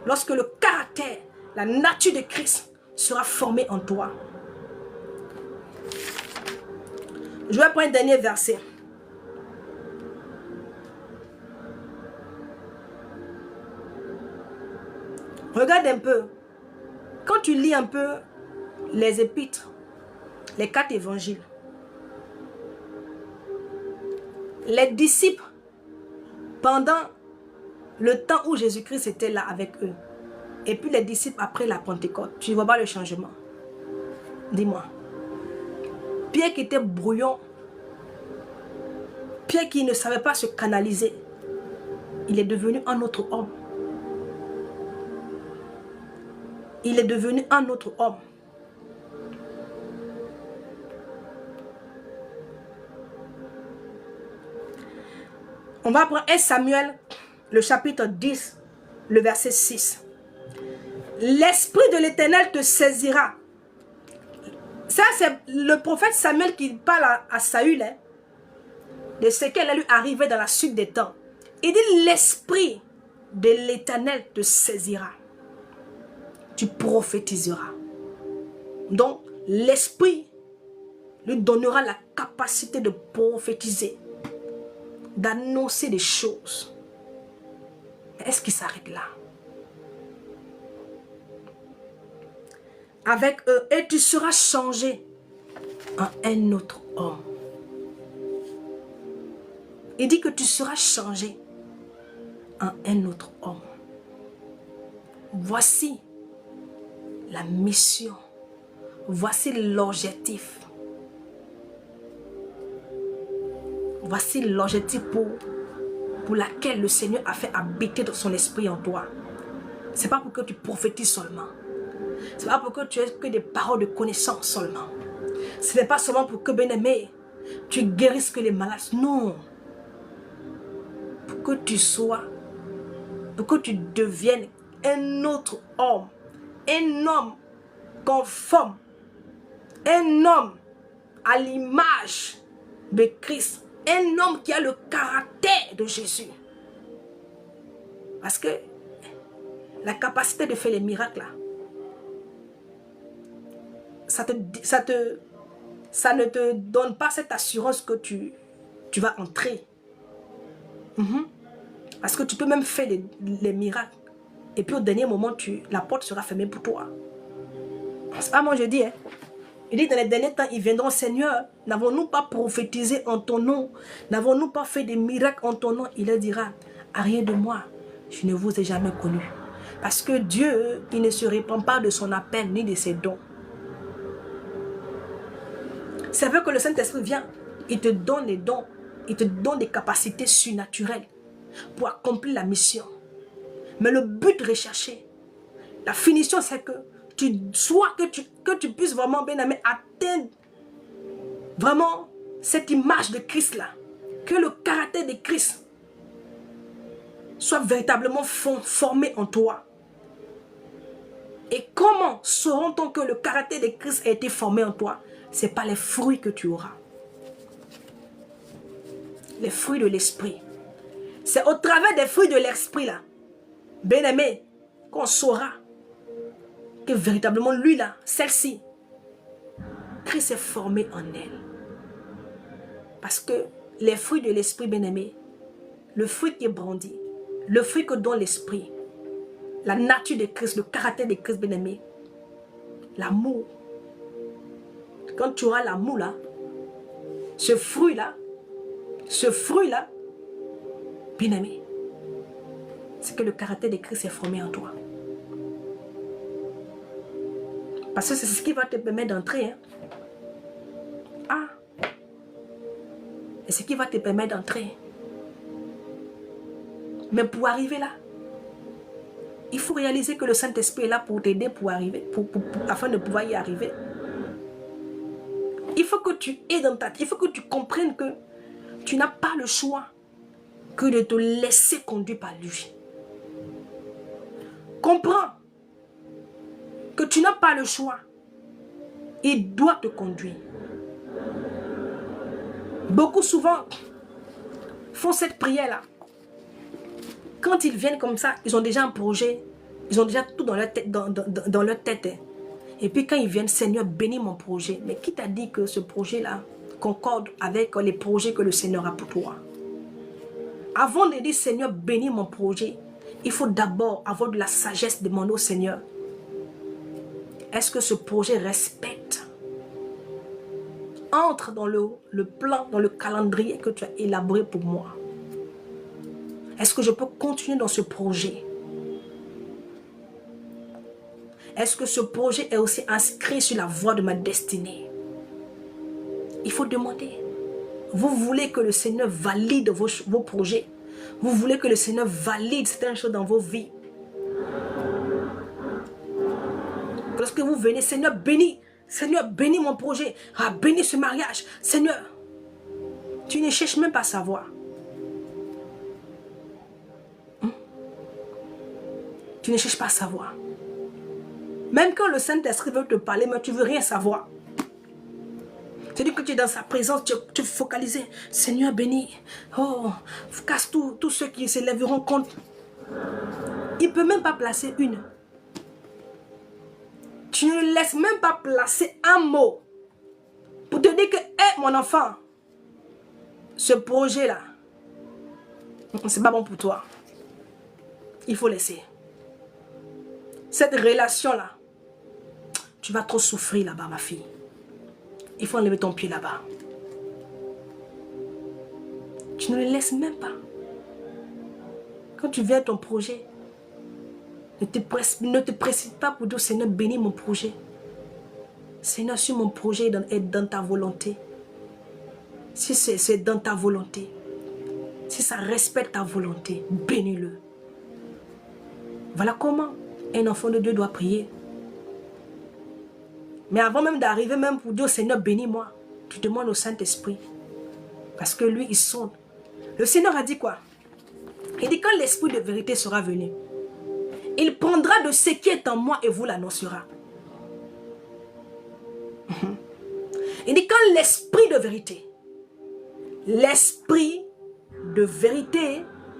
lorsque le caractère, la nature de Christ sera formée en toi. Je vais prendre un dernier verset. Regarde un peu. Quand tu lis un peu les épîtres, les 4 évangiles, les disciples, pendant le temps où Jésus-Christ était là avec eux, et puis les disciples après la Pentecôte, tu ne vois pas le changement? Dis-moi. Pierre qui était brouillon, Pierre qui ne savait pas se canaliser, il est devenu un autre homme. Il est devenu un autre homme. On va prendre 1 Samuel, le chapitre 10, le verset 6. L'Esprit de l'Éternel te saisira. Ça, c'est le prophète Samuel qui parle à Saül, hein, de ce qu'elle a lui arrivé dans la suite des temps. Il dit, l'Esprit de l'Éternel te saisira. Tu prophétiseras. Donc, l'Esprit lui donnera la capacité de prophétiser, d'annoncer des choses. Mais est-ce qu'il s'arrête là? Avec eux, et tu seras changé en un autre homme. Il dit que tu seras changé en un autre homme. Voici la mission. Voici l'objectif. Voici l'objectif pour laquelle le Seigneur a fait habiter son esprit en toi. Ce n'est pas pour que tu prophétises seulement. Ce n'est pas pour que tu aies que des paroles de connaissance seulement. Ce n'est pas seulement pour que, bien-aimé, tu guérisses que les malades. Non. Pour que tu sois, pour que tu deviennes un autre homme. Un homme conforme. Un homme à l'image de Christ. Un homme qui a le caractère de Jésus. Parce que la capacité de faire les miracles, là, ça ne te donne pas cette assurance que tu vas entrer. Parce que tu peux même faire les miracles. Et puis au dernier moment, la porte sera fermée pour toi. C'est pas moi je dis. Hein. Il dit dans les derniers temps, ils viendront, Seigneur, n'avons-nous pas prophétisé en ton nom? N'avons-nous pas fait des miracles en ton nom? Il leur dira, rien de moi, je ne vous ai jamais connu. Parce que Dieu, il ne se répand pas de son appel ni de ses dons. C'est vrai que le Saint-Esprit vient, il te donne les dons, il te donne des capacités surnaturelles pour accomplir la mission. Mais le but recherché, la finition, c'est que tu puisses vraiment, bien aimé, atteindre vraiment cette image de Christ là. Que le caractère de Christ soit véritablement formé en toi. Et comment sauront-on que le caractère de Christ a été formé en toi? Ce n'est pas les fruits que tu auras. Les fruits de l'esprit. C'est au travers des fruits de l'esprit là, bien aimé, qu'on saura que véritablement lui là, celle-ci, Christ est formé en elle. Parce que les fruits de l'esprit, bien aimé, le fruit qui est brandi, le fruit que donne l'esprit, la nature de Christ, le caractère de Christ, bien aimé, l'amour. Quand tu auras l'amour là, ce fruit là, bien aimé, c'est que le caractère de Christ est formé en toi. Parce que c'est ce qui va te permettre d'entrer. Hein. Ah! Et ce qui va te permettre d'entrer. Mais pour arriver là, il faut réaliser que le Saint-Esprit est là pour t'aider pour arriver, afin de pouvoir y arriver. Il faut que tu aies dans ta tête, il faut que tu comprennes que tu n'as pas le choix que de te laisser conduire par lui. Comprends que tu n'as pas le choix. Il doit te conduire. Beaucoup souvent font cette prière-là. Quand ils viennent comme ça, ils ont déjà un projet. Ils ont déjà tout dans leur tête. Dans leur tête. Et puis quand ils viennent, Seigneur, bénis mon projet. Mais qui t'a dit que ce projet-là concorde avec les projets que le Seigneur a pour toi? Avant de dire, Seigneur, bénis mon projet, il faut d'abord avoir de la sagesse, demander au Seigneur. Est-ce que ce projet respecte, entre dans le plan, dans le calendrier que tu as élaboré pour moi? Est-ce que je peux continuer dans ce projet? Est-ce que ce projet est aussi inscrit sur la voie de ma destinée? Il faut demander. Vous voulez que le Seigneur valide vos projets? Vous voulez que le Seigneur valide certaines choses dans vos vies? Lorsque vous venez, Seigneur, bénis mon projet. Ah, bénis ce mariage. Seigneur, tu ne cherches même pas à savoir. Tu ne cherches pas à savoir. Même quand le Saint-Esprit veut te parler, mais tu ne veux rien savoir. C'est-à-dire que tu es dans sa présence, tu es focalisé. Seigneur, bénis. Oh, casse tous ceux qui se lèveront contre. Il ne peut même pas placer une. Tu ne laisses même pas placer un mot pour te dire que, hé, mon enfant, ce projet-là, c'est pas bon pour toi. Il faut laisser. Cette relation-là, tu vas trop souffrir là-bas, ma fille. Il faut enlever ton pied là-bas. Tu ne le laisses même pas. Quand tu viens à ton projet, ne te précipite pas pour dire, Seigneur, bénis mon projet. Seigneur, si mon projet est dans ta volonté, si c'est dans ta volonté, si ça respecte ta volonté, bénis-le. Voilà comment un enfant de Dieu doit prier. Mais avant même d'arriver même pour dire, Seigneur, bénis-moi, tu demandes au Saint-Esprit. Parce que lui, il sonde. Le Seigneur a dit quoi? Il dit, quand l'Esprit de vérité sera venu, il prendra de ce qui est en moi et vous l'annoncera. Il dit, quand l'Esprit de vérité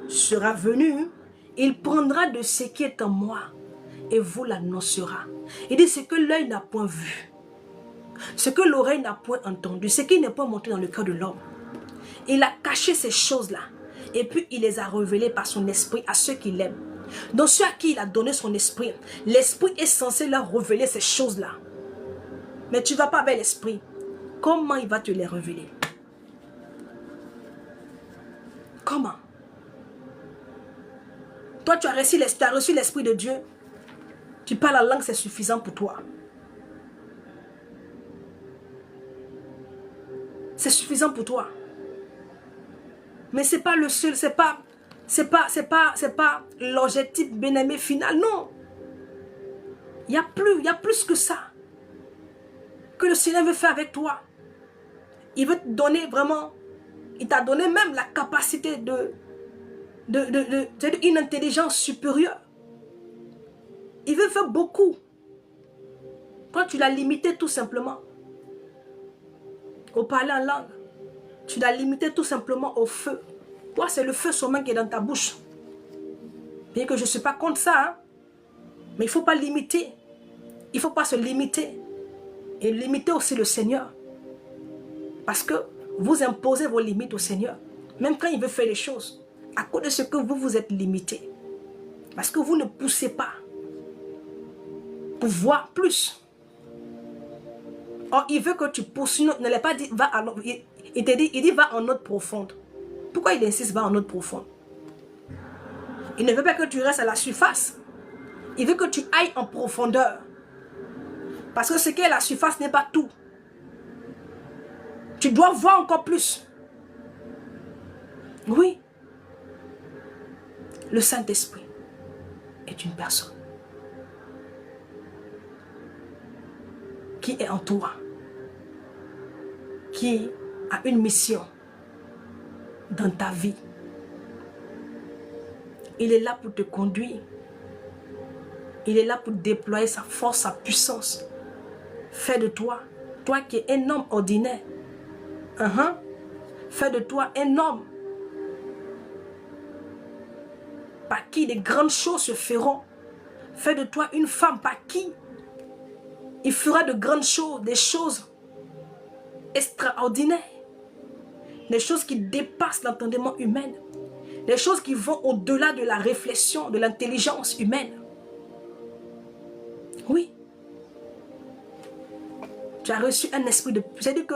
sera venu, il prendra de ce qui est en moi et vous l'annoncera. Il dit, ce que l'œil n'a point vu, ce que l'oreille n'a point entendu, ce qui n'est pas monté dans le cœur de l'homme. Il a caché ces choses-là et puis il les a révélées par son esprit à ceux qui l'aiment. Donc ceux à qui il a donné son esprit, l'esprit est censé leur révéler ces choses-là. Mais tu ne vas pas avec l'esprit. Comment il va te les révéler? Comment? Toi, tu as reçu l'esprit de Dieu. Tu parles la langue, c'est suffisant pour toi. c'est suffisant pour toi. Mais c'est pas le seul, c'est pas l'objectif bien-aimé final, non. Il y a plus que ça que le Seigneur veut faire avec toi. Il veut te donner vraiment, il t'a donné même la capacité une intelligence supérieure. Il veut faire beaucoup. Toi, tu l'as limité tout simplement au parler en langue. Tu l'as limité tout simplement au feu. Toi, c'est le feu seulement qui est dans ta bouche. Bien que je ne suis pas contre ça, hein? Mais il ne faut pas limiter. Il ne faut pas se limiter. Et limiter aussi le Seigneur. Parce que vous imposez vos limites au Seigneur. Même quand il veut faire les choses. À cause de ce que vous êtes limité. Parce que vous ne poussez pas. Pour voir plus. Or, il veut que tu pousses. Ne l'a pas dit, va à l'autre. Il dit, va en eau profonde. Pourquoi il insiste, va en eau profonde? Il ne veut pas que tu restes à la surface. Il veut que tu ailles en profondeur. Parce que ce qui est la surface n'est pas tout. Tu dois voir encore plus. Oui. Le Saint-Esprit est une personne qui est en toi, qui a une mission dans ta vie. Il est là pour te conduire. Il est là pour déployer sa force, sa puissance. Fais de toi, toi qui es un homme ordinaire. Fais de toi un homme par qui de grandes choses se feront. Fais de toi une femme par qui il fera de grandes choses, des choses extraordinaires. Des choses qui dépassent l'entendement humain. Des choses qui vont au-delà de la réflexion, de l'intelligence humaine. Oui. Tu as reçu un esprit de... C'est-à-dire que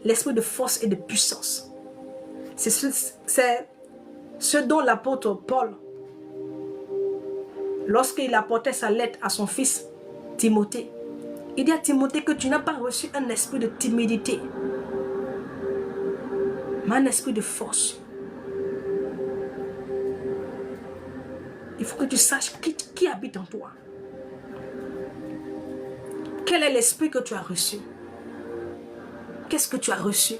l'esprit de force et de puissance. C'est ce dont l'apôtre Paul, lorsqu'il apportait sa lettre à son fils Timothée, il dit à Timothée que tu n'as pas reçu un esprit de timidité, mais un esprit de force. Il faut que tu saches qui habite en toi. Quel est l'esprit que tu as reçu? Qu'est-ce que tu as reçu?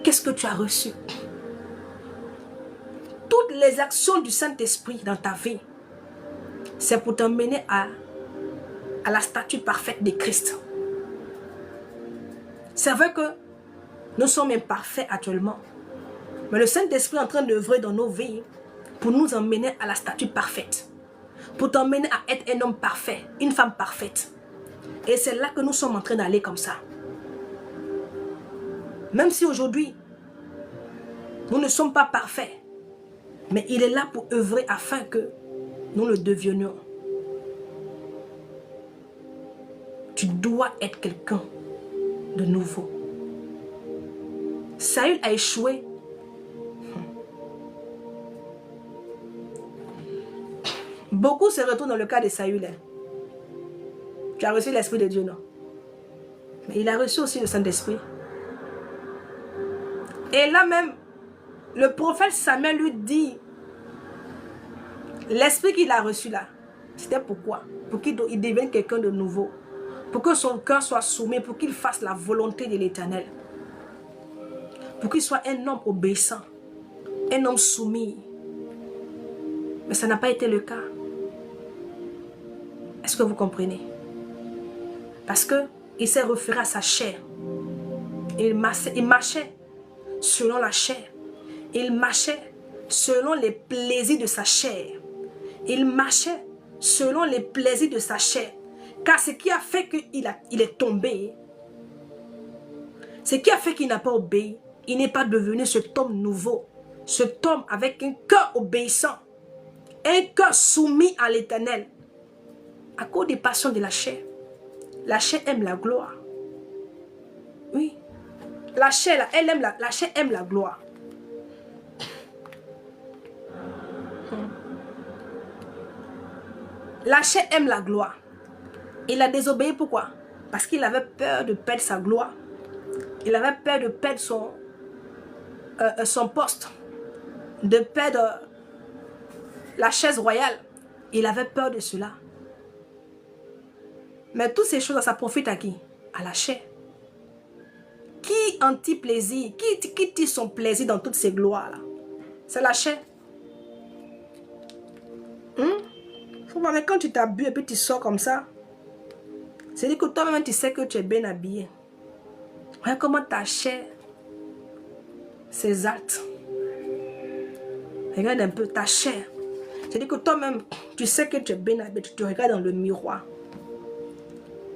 Qu'est-ce que tu as reçu? Toutes les actions du Saint-Esprit dans ta vie, c'est pour t'emmener à la statue parfaite de Christ. C'est vrai que nous sommes imparfaits actuellement, mais le Saint-Esprit est en train d'œuvrer dans nos vies pour nous emmener à la statue parfaite, pour t'emmener à être un homme parfait, une femme parfaite. Et c'est là que nous sommes en train d'aller comme ça. Même si aujourd'hui, nous ne sommes pas parfaits, mais il est là pour œuvrer afin que nous le devenions. Tu dois être quelqu'un de nouveau. Saül a échoué. Beaucoup se retrouvent dans le cas de Saül. Tu as reçu l'Esprit de Dieu, non? Mais il a reçu aussi le Saint-Esprit. Et là même, le prophète Samuel lui dit, l'Esprit qu'il a reçu là, c'était pourquoi? Pour qu'il devienne quelqu'un de nouveau. Pour que son cœur soit soumis, pour qu'il fasse la volonté de l'Éternel. Pour qu'il soit un homme obéissant, un homme soumis. Mais ça n'a pas été le cas. Est-ce que vous comprenez? Parce qu'il s'est référé à sa chair. Il marchait selon la chair. Il marchait selon les plaisirs de sa chair. Il marchait selon les plaisirs de sa chair. Car ce qui a fait qu'il est tombé, ce qui a fait qu'il n'a pas obéi, il n'est pas devenu cet homme nouveau, cet homme avec un cœur obéissant, un cœur soumis à l'Éternel, à cause des passions de la chair. La chair aime la gloire. Oui. La chair, elle aime la chair aime la gloire. La chair aime la gloire. Il a désobéi pourquoi? Parce qu'il avait peur de perdre sa gloire. Il avait peur de perdre son poste. De perdre la chaise royale. Il avait peur de cela. Mais toutes ces choses, ça profite à qui? À la chair. Qui anti-plaisir? Qui tire son plaisir dans toutes ces gloires-là? C'est la chair. Mais quand tu t'habilles et puis tu sors comme ça, c'est-à-dire que toi-même tu sais que tu es bien habillé. Regarde comment ta chair s'exalte. Regarde un peu ta chair. C'est-à-dire que toi-même tu sais que tu es bien habillé. Tu te regardes dans le miroir.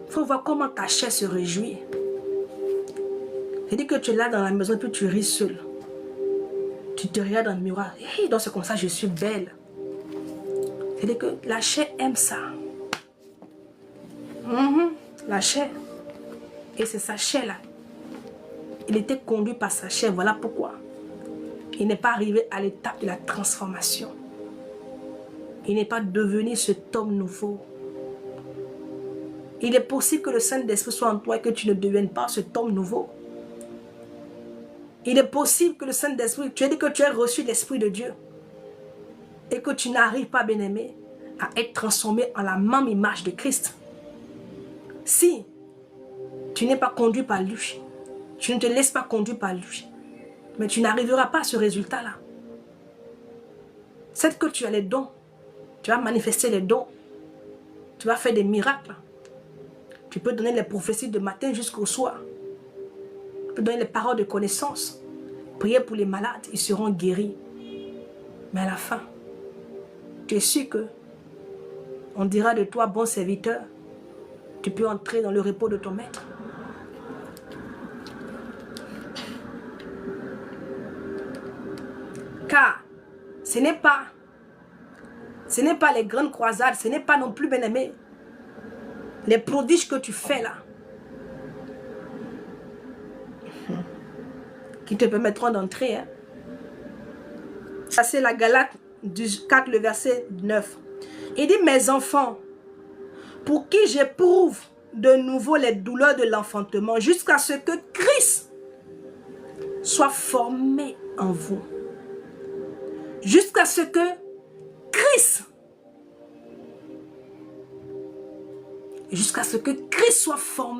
Il faut voir comment ta chair se réjouit. C'est-à-dire que tu es là dans la maison et puis tu ris seul. Tu te regardes dans le miroir. Hey, donc c'est comme ça, je suis belle. C'est-à-dire que la chair aime ça. La chair. Et c'est sa chair là. Il était conduit par sa chair. Voilà pourquoi. Il n'est pas arrivé à l'étape de la transformation. Il n'est pas devenu cet homme nouveau. Il est possible que le Saint-Esprit soit en toi et que tu ne deviennes pas cet homme nouveau. Il est possible que le Saint-Esprit, tu as dit que tu as reçu l'Esprit de Dieu et que tu n'arrives pas, bien-aimé, à être transformé en la même image de Christ. Si tu n'es pas conduit par lui, tu ne te laisses pas conduire par lui, mais tu n'arriveras pas à ce résultat-là. C'est que tu as les dons, tu vas manifester les dons, tu vas faire des miracles. Tu peux donner les prophéties de matin jusqu'au soir. Tu peux donner les paroles de connaissance. Prier pour les malades, ils seront guéris. Mais à la fin, tu es sûr que on dira de toi, bon serviteur, tu peux entrer dans le repos de ton maître. Car ce n'est pas les grandes croisades, ce n'est pas non plus, bien-aimé, les prodiges que tu fais là, qui te permettront d'entrer. Hein. Ça c'est la Galate du 4, le verset 9. Il dit, mes enfants, pour qui j'éprouve de nouveau les douleurs de l'enfantement, jusqu'à ce que Christ soit formé en vous. Jusqu'à ce que Christ soit formé